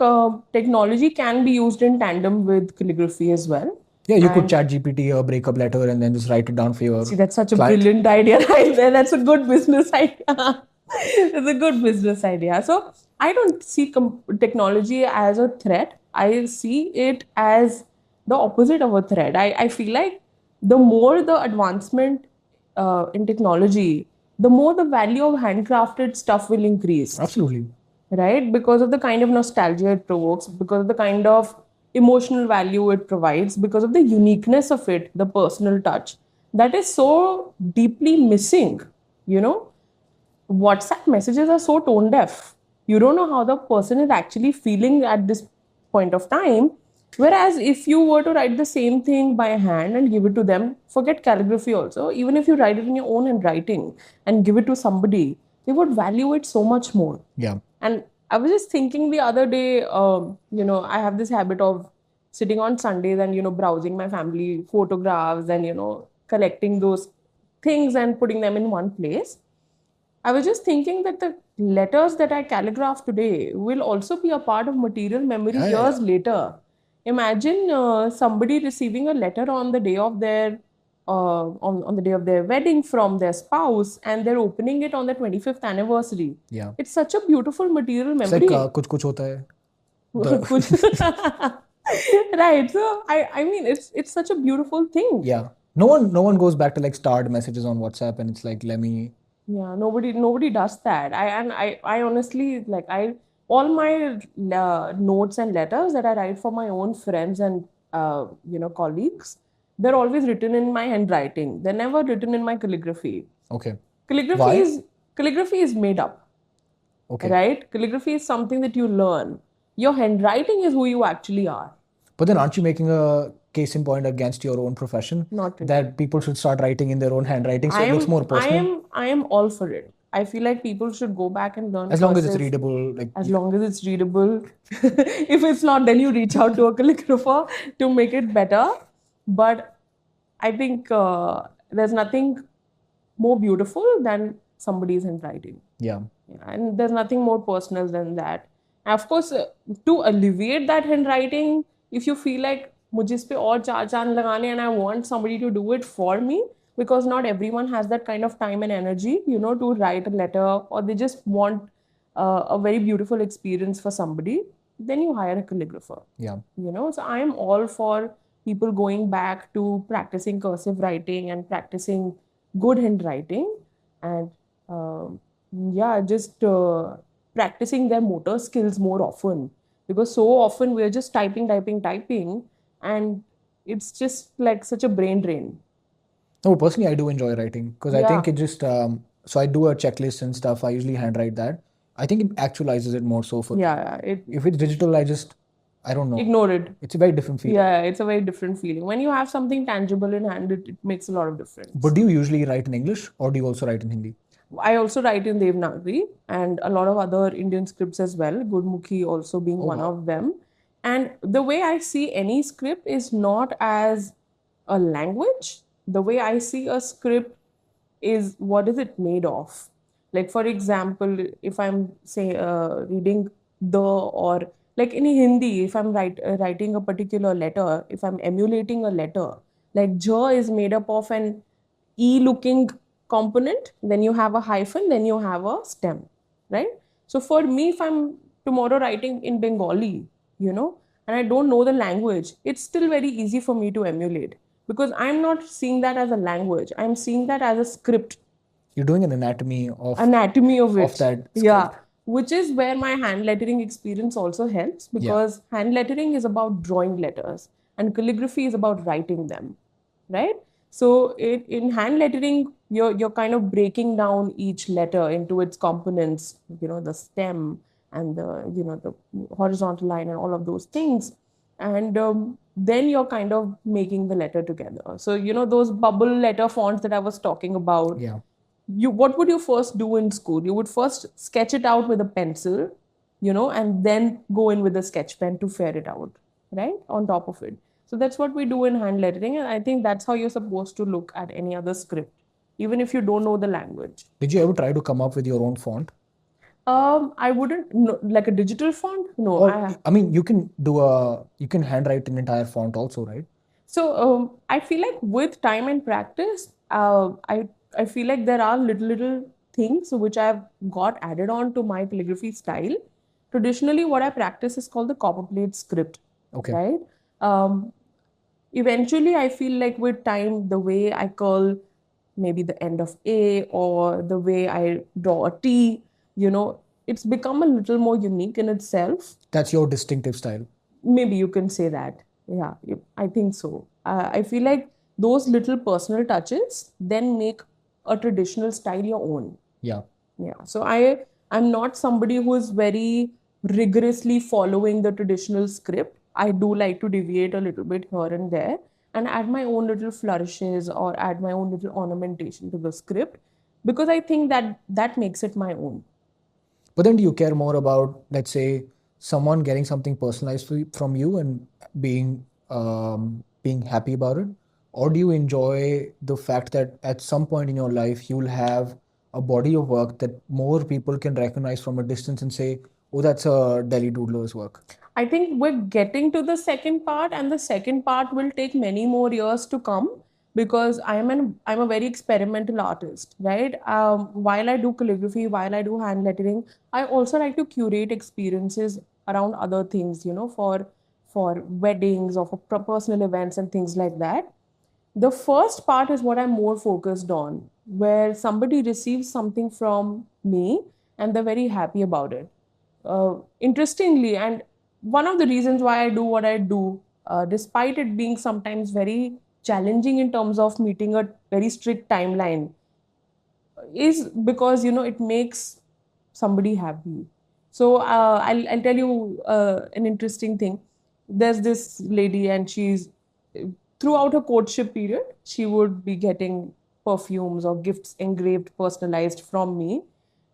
technology can be used in tandem with calligraphy as well. Yeah, you could chat GPT a breakup letter and then just write it down for your See, that's such a brilliant idea right there. That's a good business idea. It's a good business idea. So I don't see technology as a threat. I see it as the opposite of a threat. I feel like the more the advancement in technology, the more the value of handcrafted stuff will increase. Absolutely. Right? Because of the kind of nostalgia it provokes, because of the kind of emotional value it provides, because of the uniqueness of it, the personal touch that is so deeply missing. WhatsApp messages are so tone deaf. You don't know how the person is actually feeling at this point of time. Whereas if you were to write the same thing by hand and give it to them, forget calligraphy also, even if you write it in your own handwriting and give it to somebody, they would value it so much more. Yeah. And I was just thinking the other day, I have this habit of sitting on Sundays and, browsing my family photographs and, collecting those things and putting them in one place. I was just thinking that the letters that I calligraph today will also be a part of material memory years later. Imagine somebody receiving a letter on the day of their on the day of their wedding from their spouse, and they're opening it on the 25th anniversary. Yeah. It's such a beautiful material memory. It's like kuch hota hai. The Right. So I mean it's such a beautiful thing. yeah, no one goes back to like starred messages on WhatsApp and it's like let me. Yeah, nobody does that. I honestly like I all my notes and letters that I write for my own friends and colleagues, they're always written in my handwriting. They're never written in my calligraphy. Okay, Calligraphy why? is calligraphy is made up, Okay, right? Calligraphy is something that you learn. Your handwriting is who you actually are. but then aren't you making a case in point against your own profession Not really. that people should start writing in their own handwriting so I it looks am more I personal am I am all for it. I feel like people should go back and learn as long as it's cursive readable? Like as long as it's readable. If it's not, then you reach out to a calligrapher to make it better. But I think there's nothing more beautiful than somebody's handwriting. yeah, Yeah, and there's nothing more personal than that. And of course, to alleviate that handwriting, if you feel like मुझे इस पे और चार चांद लगाने and I want somebody to do it for me, because not everyone has that kind of time and energy, to write a letter, or they just want a very beautiful experience for somebody, then you hire a calligrapher. yeah. So I am all for people going back to practicing cursive writing and practicing good handwriting, and um yeah, just practicing their motor skills more often, because so often we're just typing, and it's just like such a brain drain. No, personally, I do enjoy writing because I Yeah, think it just so I do a checklist and stuff. I usually handwrite that. I think it actualizes it more so for yeah, if it's digital, I don't know. ignore it. It's a very different feeling. Yeah, it's a very different feeling. When you have something tangible in hand, it makes a lot of difference. But do you usually write in English or do you also write in Hindi? I also write in Devanagari and a lot of other Indian scripts as well, Gurmukhi also being Oh one wow. of them. And the way I see any script is not as a language. The way I see a script is what is it made of. Like for example, if I'm say reading the, or like in Hindi, if I'm writing a particular letter, if I'm emulating a letter, like ja is made up of an E looking component, then you have a hyphen, then you have a stem, right? So for me, if I'm tomorrow writing in Bengali, and I don't know the language, it's still very easy for me to emulate, because I'm not seeing that as a language. I'm seeing that as a script, You're doing an anatomy of of it. that Yeah, script. which is where my hand lettering experience also helps, Yeah. because hand lettering is about drawing letters and calligraphy is about writing them, right? So in hand lettering, you're kind of breaking down each letter into its components, the stem and the horizontal line and all of those things, and then you're kind of making the letter together. So those bubble letter fonts that I was talking about, Yeah. what would you first do in school? You would first sketch it out with a pencil, and then go in with a sketch pen to fare it out, right, on top of it. So that's what we do in hand lettering, and I think that's how you're supposed to look at any other script, even if you don't know the language. Did you ever try to come up with your own font? I wouldn't, no, like a digital font, no. Or I mean, you can handwrite an entire font also, right? I feel like with time and practice, I feel like there are little things which I've got added on to my calligraphy style. Traditionally, what I practice is called the copperplate script, Okay. right? Um, Eventually, I feel like with time, the way I curl maybe the end of A, or the way I draw a T, it's become a little more unique in itself. That's your distinctive style. Maybe you can say that. Yeah, I think so. I feel like those little personal touches then make a traditional style your own. Yeah. Yeah. So I'm not somebody who is very rigorously following the traditional script. I do like to deviate a little bit here and there and add my own little flourishes or add my own little ornamentation to the script, because I think that makes it my own. But then do you care more about, let's say, someone getting something personalized from you and being happy about it? Or do you enjoy the fact that at some point in your life you'll have a body of work that more people can recognize from a distance and say, oh, that's a Delhi Doodler's work? I think we're getting to the second part, and the second part will take many more years to come, because I'm a very experimental artist, right? While I do calligraphy, while I do hand lettering, I also like to curate experiences around other things, for weddings or for personal events and things like that. The first part is what I'm more focused on, where somebody receives something from me and they're very happy about it. Interestingly, and one of the reasons why I do what I do, despite it being sometimes very challenging in terms of meeting a very strict timeline, is because it makes somebody happy. So I'll tell you an interesting thing. There's this lady, and she's throughout her courtship period, she would be getting perfumes or gifts engraved, personalized from me,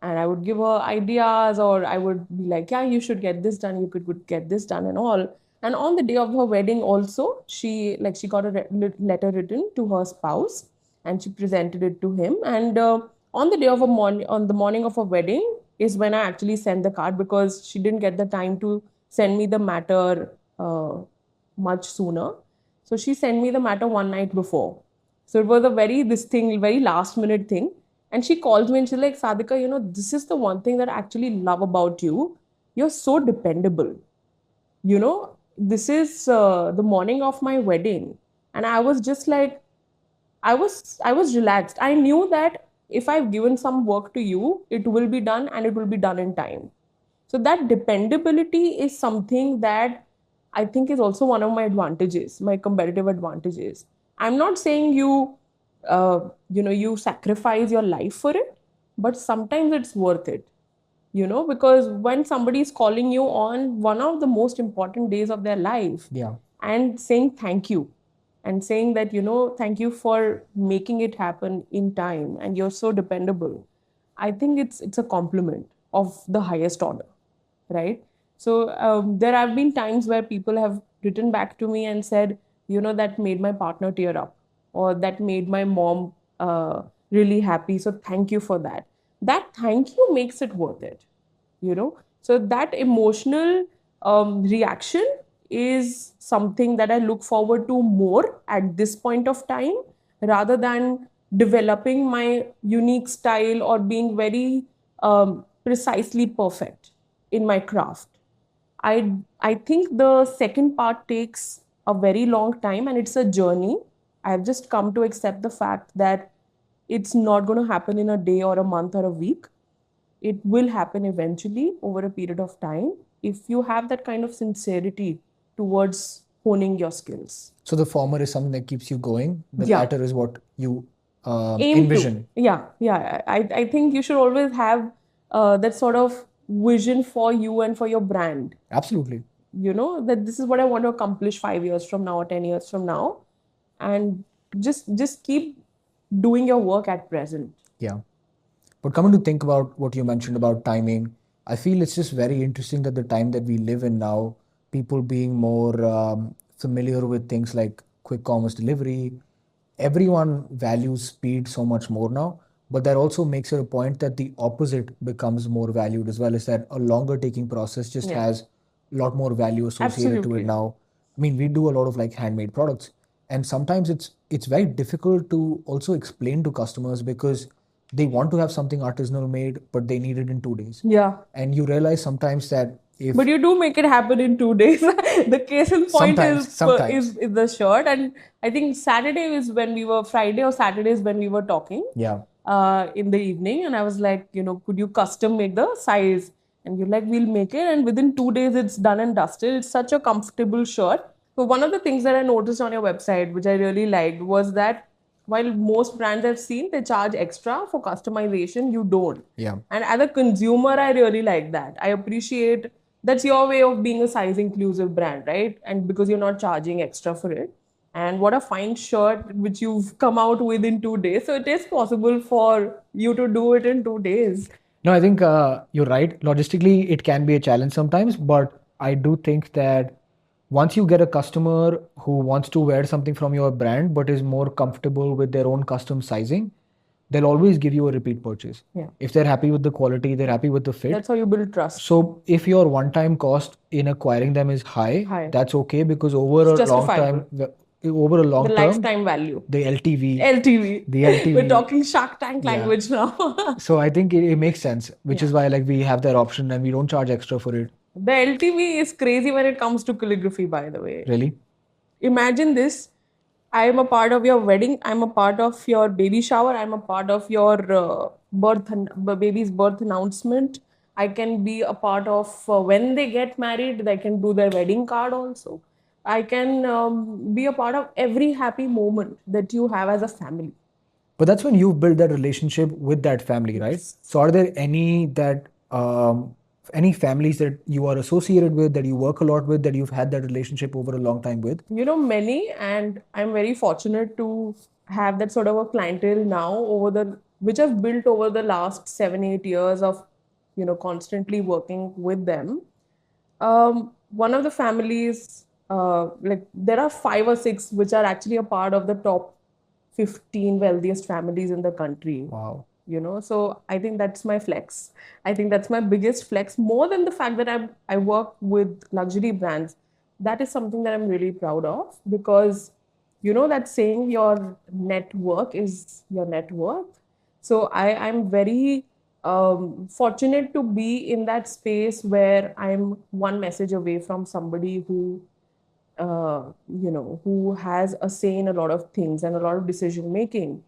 and I would give her ideas, or I would be like, yeah, you should get this done, you could get this done, and all. And on the day of her wedding also, she got a letter written to her spouse, and she presented it to him. And on the day of a morning on the morning of a wedding is when I actually sent the card, because she didn't get the time to send me the matter much sooner. So she sent me the matter one night before. So it was a very last minute thing. And she calls me and she's like, Sadhika, this is the one thing that I actually love about you. You're so dependable. This is the morning of my wedding. And I was just like, I was relaxed. I knew that if I've given some work to you, it will be done and it will be done in time. So that dependability is something that I think is also one of my advantages, my competitive advantages. I'm not saying you sacrifice your life for it, but sometimes it's worth it. Because when somebody is calling you on one of the most important days of their life, Yeah. and saying thank you, and saying that, thank you for making it happen in time, and you're so dependable, I think it's a compliment of the highest order, right? So there have been times where people have written back to me and said, that made my partner tear up, or that made my mom really happy. So thank you for that. That thank you makes it worth it, So that emotional reaction is something that I look forward to more at this point of time, rather than developing my unique style or being very precisely perfect in my craft. I think the second part takes a very long time, and it's a journey. I've just come to accept the fact that it's not going to happen in a day or a month or a week. It will happen eventually over a period of time if you have that kind of sincerity towards honing your skills. So the former is something that keeps you going. The Yeah. latter is what you Aim envision. to. Yeah. I think you should always have that sort of vision for you and for your brand. Absolutely. That this is what I want to accomplish 5 years from now or 10 years from now, and just keep doing your work at present. Yeah. But coming to think about what you mentioned about timing, I feel it's just very interesting that the time that we live in now, people being more familiar with things like quick commerce delivery, everyone values speed so much more now. But that also makes it a point that the opposite becomes more valued as well, is that a longer taking process just Yeah. has a lot more value associated to Absolutely. it now. I mean, we do a lot of like handmade products, and sometimes it's very difficult to also explain to customers because they want to have something artisanal made, but they need it in 2 days. Yeah. And you realize sometimes that if But you do make it happen in 2 days. The case in point Sometimes. is the shirt, and I think Friday or Saturday is when we were talking. Yeah. In the evening, and I was like, could you custom make the size? And you're like, we'll make it, and within 2 days it's done and dusted. It's such a comfortable shirt. So one of the things that I noticed on your website, which I really liked, was that while most brands I've seen, they charge extra for customization, you don't. Yeah. And as a consumer, I really like that. I appreciate that's your way of being a size inclusive brand, right? And because you're not charging extra for it. And what a fine shirt which you've come out with in 2 days. So it is possible for you to do it in 2 days. No, I think you're right. Logistically, it can be a challenge sometimes, but I do think that once you get a customer who wants to wear something from your brand but is more comfortable with their own custom sizing, they'll always give you a repeat purchase. Yeah. If they're happy with the quality, they're happy with the fit. That's how you build trust. So if your one-time cost in acquiring them is high, that's okay, because over a long time, over a long the term, lifetime value, the LTV, the LTV. We're talking Shark Tank Yeah. language now. So I think it makes sense, which is why like we have that option and we don't charge extra for it. The LTV is crazy when it comes to calligraphy, by the way. Really? Imagine this. I am a part of your wedding. I'm a part of your baby shower. I'm a part of your baby's birth announcement. I can be a part of when they get married. They can do their wedding card also. I can be a part of every happy moment that you have as a family. But that's when you build that relationship with that family, right? Yes. So are there any families that you are associated with, that you work a lot with, that you've had that relationship over a long time with? Many, and I'm very fortunate to have that sort of a clientele now which I've built over the last 7 8 years of constantly working with them. One of the families, like there are 5 or 6 which are actually a part of the top 15 wealthiest families in the country. Wow. So I think that's my flex. I think that's my biggest flex, more than the fact that I work with luxury brands. That is something that I'm really proud of, because that saying, your network is your net worth. So I'm very fortunate to be in that space where I'm one message away from somebody who has a say in a lot of things and a lot of decision making,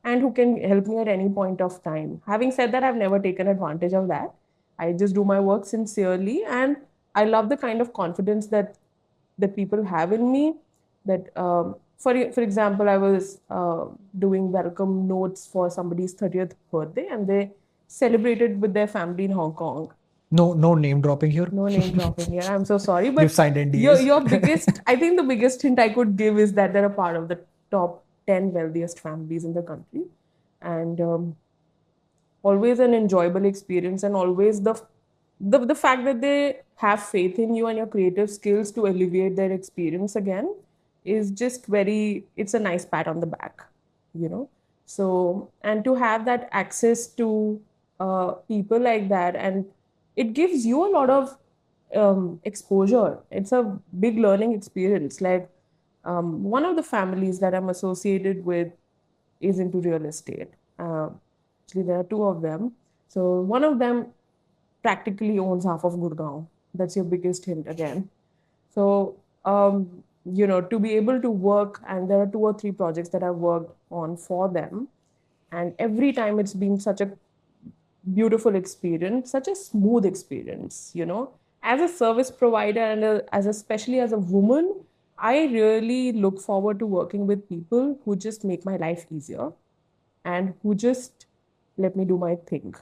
and who can help me at any point of time. Having said that, I've never taken advantage of that. I just do my work sincerely, and I love the kind of confidence that people have in me. That for example, I was doing welcome notes for somebody's 30th birthday, and they celebrated with their family in Hong Kong. No name dropping here. No name dropping here. I'm so sorry, You've but signed your NDAs. your biggest, I think the biggest hint I could give is that they're a part of the top 10 wealthiest families in the country, and always an enjoyable experience, and always the fact that they have faith in you and your creative skills to alleviate their experience again is just very, it's a nice pat on the back, you know so, and to have that access to people like that, and it gives you a lot of exposure. It's a big learning experience. Like, one of the families that I'm associated with is into real estate. Actually, there are two of them. So one of them practically owns half of Gurgaon. That's your biggest hint again. So, to be able to work, and there are 2 or 3 projects that I've worked on for them, and every time it's been such a beautiful experience, such a smooth experience. As a service provider, and especially as a woman, I really look forward to working with people who just make my life easier, and who just let me do my thing,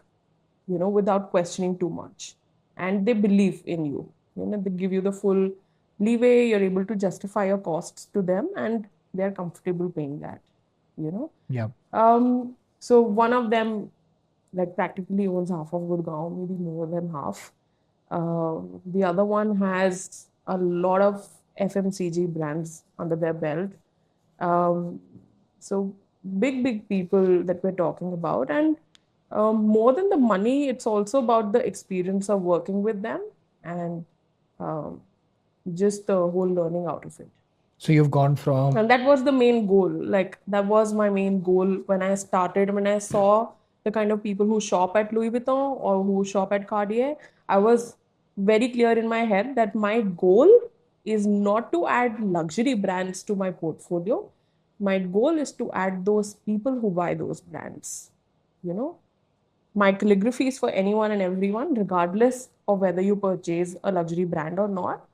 without questioning too much. And they believe in you. They give you the full leeway. You're able to justify your costs to them, and they're comfortable paying that. You know. Yeah. So one of them, like, practically owns half of Gurgaon, maybe more than half. The other one has a lot of FMCG brands under their belt. Um, so big people that we're talking about, and more than the money, it's also about the experience of working with them, and um, just the whole learning out of it. So you've gone from And that was the main goal. Like, that was my main goal when I started. When I saw the kind of people who shop at Louis Vuitton or who shop at Cartier, I was very clear in my head that my goal is not to add luxury brands to my portfolio. My goal is to add those people who buy those brands. You know, my calligraphy is for anyone and everyone, regardless of whether you purchase a luxury brand or not.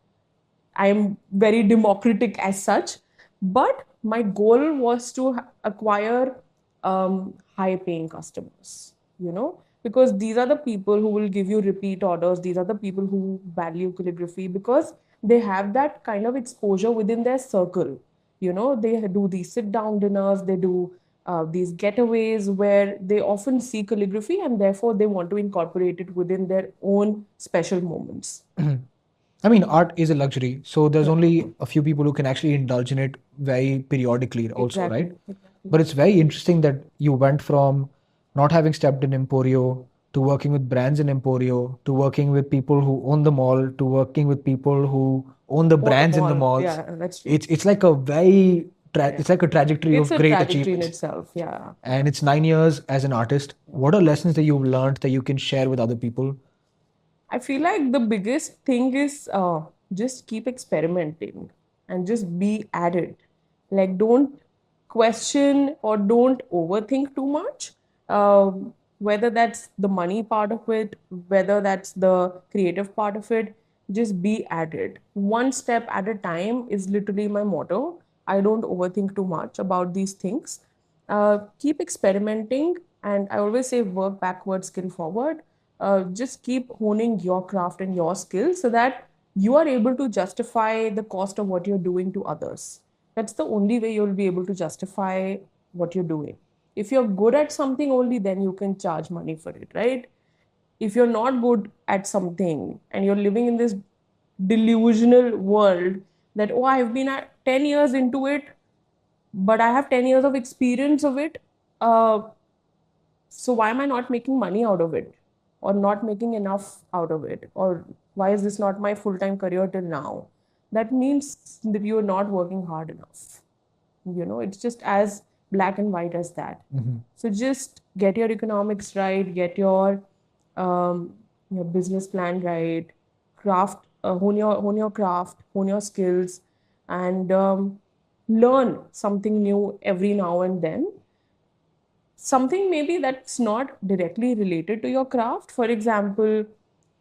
I am very democratic as such, but my goal was to acquire high paying customers, because these are the people who will give you repeat orders. These are the people who value calligraphy because they have that kind of exposure within their circle. They do these sit down dinners, they do these getaways where they often see calligraphy, and therefore they want to incorporate it within their own special moments. I mean, art is a luxury, so there's only a few people who can actually indulge in it very periodically, also, right? Exactly. But it's very interesting that you went from not having stepped in Emporio to working with brands in Emporio to working with people who own the mall to working with people who own the Own a brands in the mall. malls. Yeah, that's true. It's like a very it's like a trajectory It's of a great trajectory in achievements. itself. Yeah. And it's 9 years as an artist. What are lessons that you've learned that you can share with other people? I feel like the biggest thing is just keep experimenting and just be at it. Like, don't question or don't overthink too much. Whether that's the money part of it, whether that's the creative part of it, just be at it. One step at a time is literally my motto. I don't overthink too much about these things. Keep experimenting, and I always say work backward, skill forward. Just keep honing your craft and your skills so that you are able to justify the cost of what you're doing to others. That's the only way you'll be able to justify what you're doing. If you're good at something only, then you can charge money for it, right? If you're not good at something and you're living in this delusional world that, oh, I've been at 10 years into it, but I have 10 years of experience of it. Uh, so why am I not making money out of it or not making enough out of it? Or why is this not my full time career till now? That means that you're not working hard enough. It's just as black and white as that. So just get your economics right, get your business plan right, hone your craft, hone your skills, and learn something new every now and then. Something maybe that's not directly related to your craft. For example,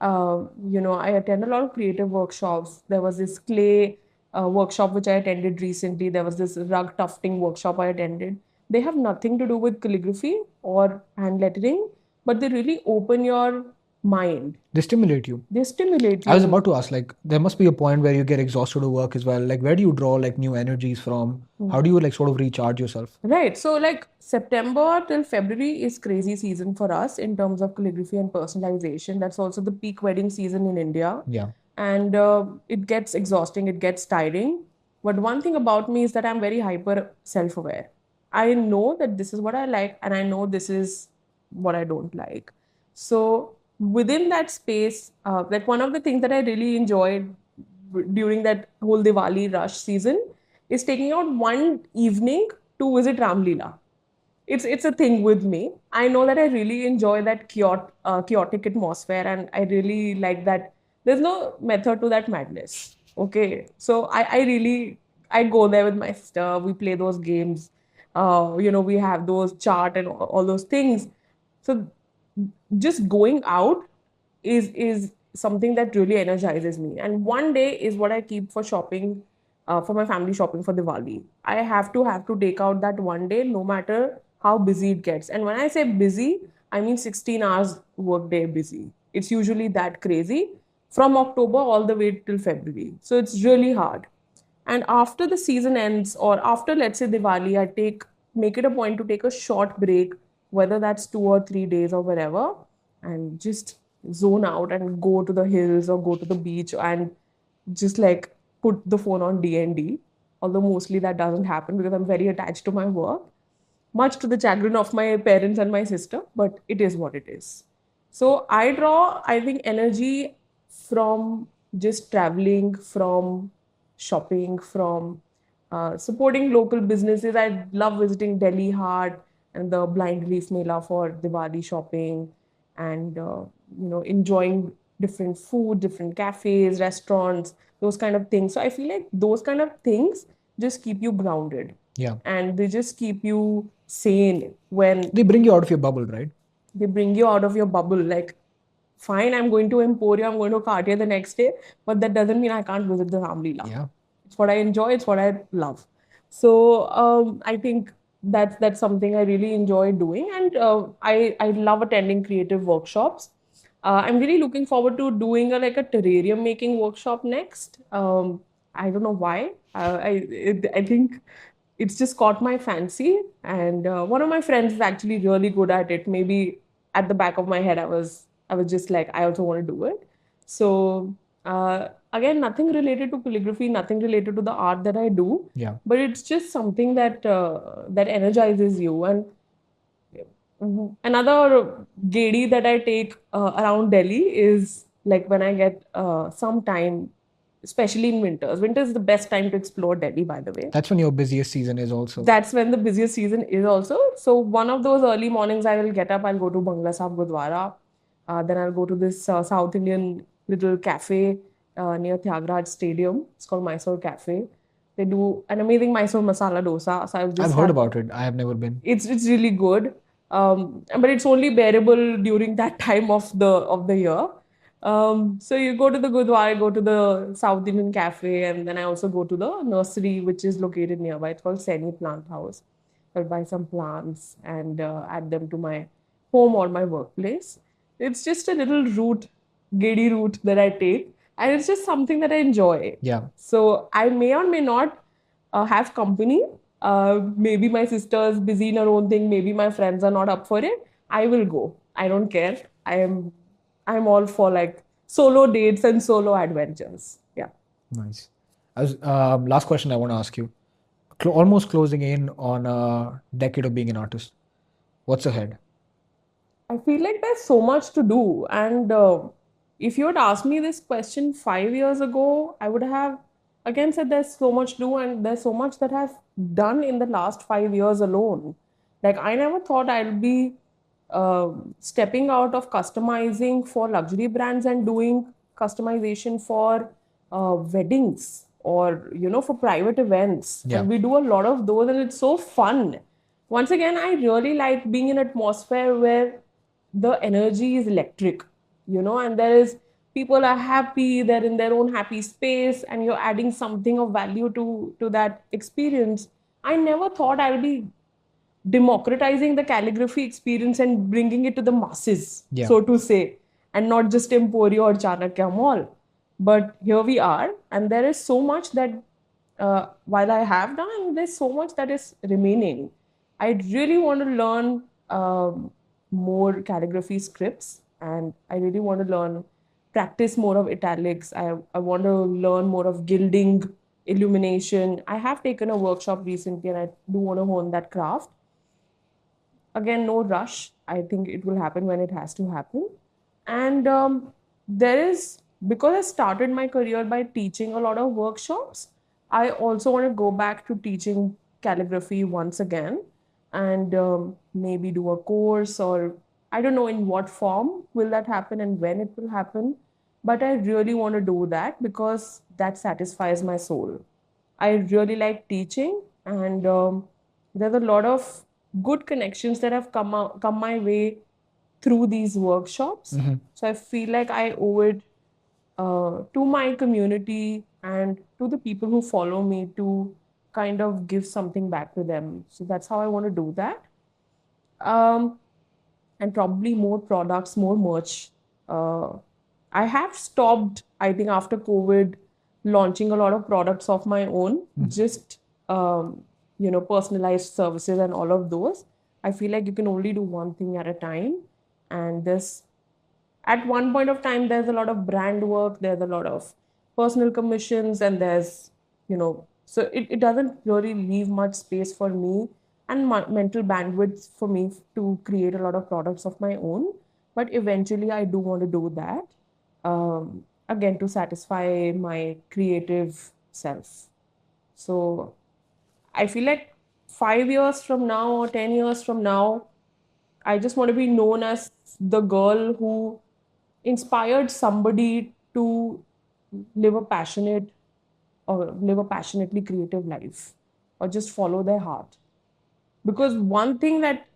I attend a lot of creative workshops. There was this clay workshop which I attended recently. There was this rug tufting workshop I attended. They have nothing to do with calligraphy or hand lettering, but they really open your mind. They stimulate you. They stimulate you. I was about to ask, like, there must be a point where you get exhausted of work as well. Like, where do you draw like new energies from? How do you like sort of recharge yourself? Right. So, like, September till February is crazy season for us in terms of calligraphy and personalization. That's also the peak wedding season in India. Yeah. And it gets exhausting, it gets tiring. But one thing about me is that I'm very hyper self aware. I know that this is what I like, and I know this is what I don't like. So, within that space, like one of the things that I really enjoyed during that whole Diwali rush season is taking out one evening to visit Ramlila. It's a thing with me. I know that I really enjoy that chaotic atmosphere, and I really like that. There's no method to that madness. Okay, so I go there with my sister. We play those games. We have those chart and all those things. So just going out is something that really energizes me. And one day is what I keep for shopping, for my family shopping for Diwali. I have to take out that one day, no matter how busy it gets. And when I say busy, I mean 16 hours workday busy. It's usually that crazy from October all the way till February. So it's really hard. And after the season ends, or after, let's say, Diwali, make it a point to take a short break, whether that's 2 or 3 days or wherever, and just zone out and go to the hills or go to the beach and just like put the phone on D&D. Although mostly that doesn't happen because I'm very attached to my work, much to the chagrin of my parents and my sister, but it is what it is. So I draw, I think, energy from just traveling, from shopping, from supporting local businesses. I love visiting Delhi Hart and the Blind Relief Mela for Diwali shopping, and enjoying different food, different cafes, restaurants, those kind of things. So I feel like those kind of things just keep you grounded. Yeah. And they just keep you sane when They bring you out of your bubble, right? they bring you out of your bubble. Like, fine, I'm going to Emporia, I'm going to Cartier the next day, but that doesn't mean I can't visit the Ramlila. Yeah. It's what I enjoy, it's what I love. So I think that's something I really enjoy doing, and I love attending creative workshops. I'm really looking forward to doing like a terrarium making workshop next. I don't know why. I think it's just caught my fancy, and one of my friends is actually really good at it. Maybe at the back of my head, I was just like, I also want to do it. So again, nothing related to calligraphy, nothing related to the art that I do. Yeah. But it's just something that energizes you. And another gedi that I take around Delhi is like when I get some time, especially in winters. Winter is the best time to explore Delhi, by the way. That's when your busiest season is also. That's when the busiest season is also. So one of those early mornings, I will get up, I'll go to Bangla Sahib Gurdwara. Then I'll go to this South Indian little cafe near Tyagraj Stadium. It's called Mysore Cafe. They do an amazing Mysore masala dosa. So I've I've just heard had. about it. I have never been. It's really good, but it's only bearable during that time of the year. So you go to the Gurdwara, go to the South Indian cafe, and then I also go to the nursery, which is located nearby. It's called Seni Plant House. I'll buy some plants and add them to my home or my workplace. It's just a little route, giddy route that I take, and it's just something that I enjoy. Yeah. So I may or may not have company. Maybe my sister's busy in her own thing. Maybe my friends are not up for it. I will go. I don't care. I'm all for like solo dates and solo adventures. Yeah. Nice. Last question I want to ask you. Almost closing in on a decade of being an artist. What's ahead? I feel like there's so much to do. And if you had asked me this question 5 years ago, I would have again said there's so much to do and there's so much that I've done in the last 5 years alone. Like, I never thought I'll be stepping out of customizing for luxury brands and doing customization for weddings or, for private events. Yeah. And we do a lot of those, and it's so fun. Once again, I really like being in an atmosphere where the energy is electric, and there is people are happy, they're in their own happy space, and you're adding something of value to that experience. I never thought I'll be democratizing the calligraphy experience and bringing it to the masses, Yeah. so to say, and not just Emporio or Chanakya Mall. But here we are, and there is so much that while I have done, there's so much that is remaining. I really want to learn more calligraphy scripts, and I really want to practice more of italics. I want to learn more of gilding, illumination. I have taken a workshop recently, and I do want to hone that craft. Again, no rush. I think it will happen when it has to happen. And there is, because I started my career by teaching a lot of workshops, I also want to go back to teaching calligraphy once again, and maybe do a course, or I don't know in what form will that happen and when it will happen. But I really want to do that because that satisfies my soul. I really like teaching, and there's a lot of good connections that have come my way through these workshops. So I feel like I owe it to my community and to the people who follow me to kind of give something back to them. So that's how I want to do that. Um, and probably more products, more merch. Uh, I have stopped, I think, after COVID, launching a lot of products of my own, just personalized services and all of those. I feel like you can only do one thing at a time, and this at one point of time there's a lot of brand work, there's a lot of personal commissions, and there's so it doesn't really leave much space for me and mental bandwidth for me to create a lot of products of my own. But eventually I do want to do that, again, to satisfy my creative self. So I feel like 5 years from now or 10 years from now, I just want to be known as the girl who inspired somebody to live a passionate or live a passionately creative life, or just follow their heart. Because one thing that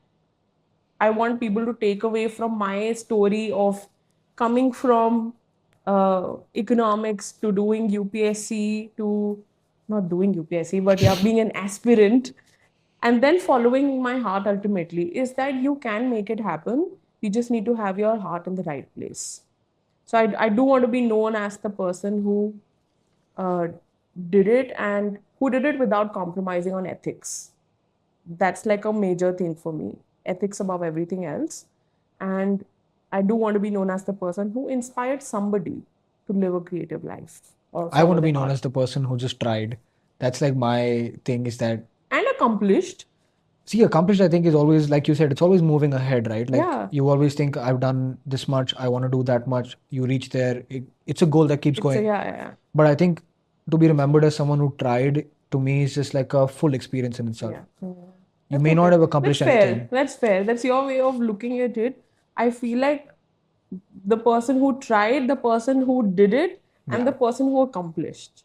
I want people to take away from my story of coming from economics to doing UPSC to not doing UPSC, but yeah, being an aspirant and then following my heart ultimately is that you can make it happen. You just need to have your heart in the right place. So I do want to be known as the person who uh, did it and who did it without compromising on ethics. That's like a major thing for me. Ethics above everything else. And I do want to be known as the person who inspired somebody to live a creative life or I want follow to be their known heart. as the person who just tried. That's like my thing is that, And accomplished. see, accomplished, I think, is always, like you said, it's always moving ahead, right? Like Yeah. you always think, I've done this much, I want to do that much. You reach there. It's a goal that keeps It's a, going. yeah, yeah, But I think to be remembered as someone who tried, to me, is just like a full experience in itself. yeah. Yeah. You That's may not okay. have That's accomplished fair. anything. That's fair. That's your way of looking at it. I feel like the person who tried, the person who did it, and the Yeah. person who accomplished.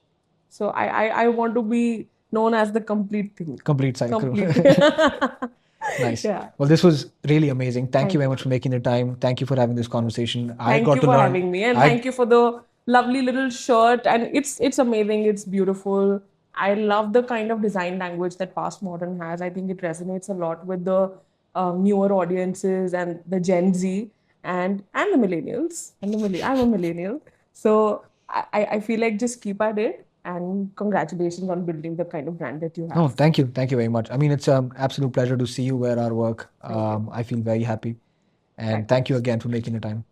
So I want to be known as the complete thing. Complete cycle. Complete. Nice. Yeah. Well, this was really amazing. Thank you Thank very you. much for making the time. Thank you for having this conversation. I Thank got you to for learn. having me, and I thank you for the lovely little shirt. And it's amazing. It's beautiful. I love the kind of design language that Past Modern has. I think it resonates a lot with the newer audiences and the Gen Z and the millennials. I'm a millennial, so I feel like just keep at it. And congratulations on building the kind of brand that you Oh, have. thank you. Thank you very much. I mean, it's an absolute pleasure to see you wear our work. Thank you. I feel very happy. And Thank you. thank you again for making the time.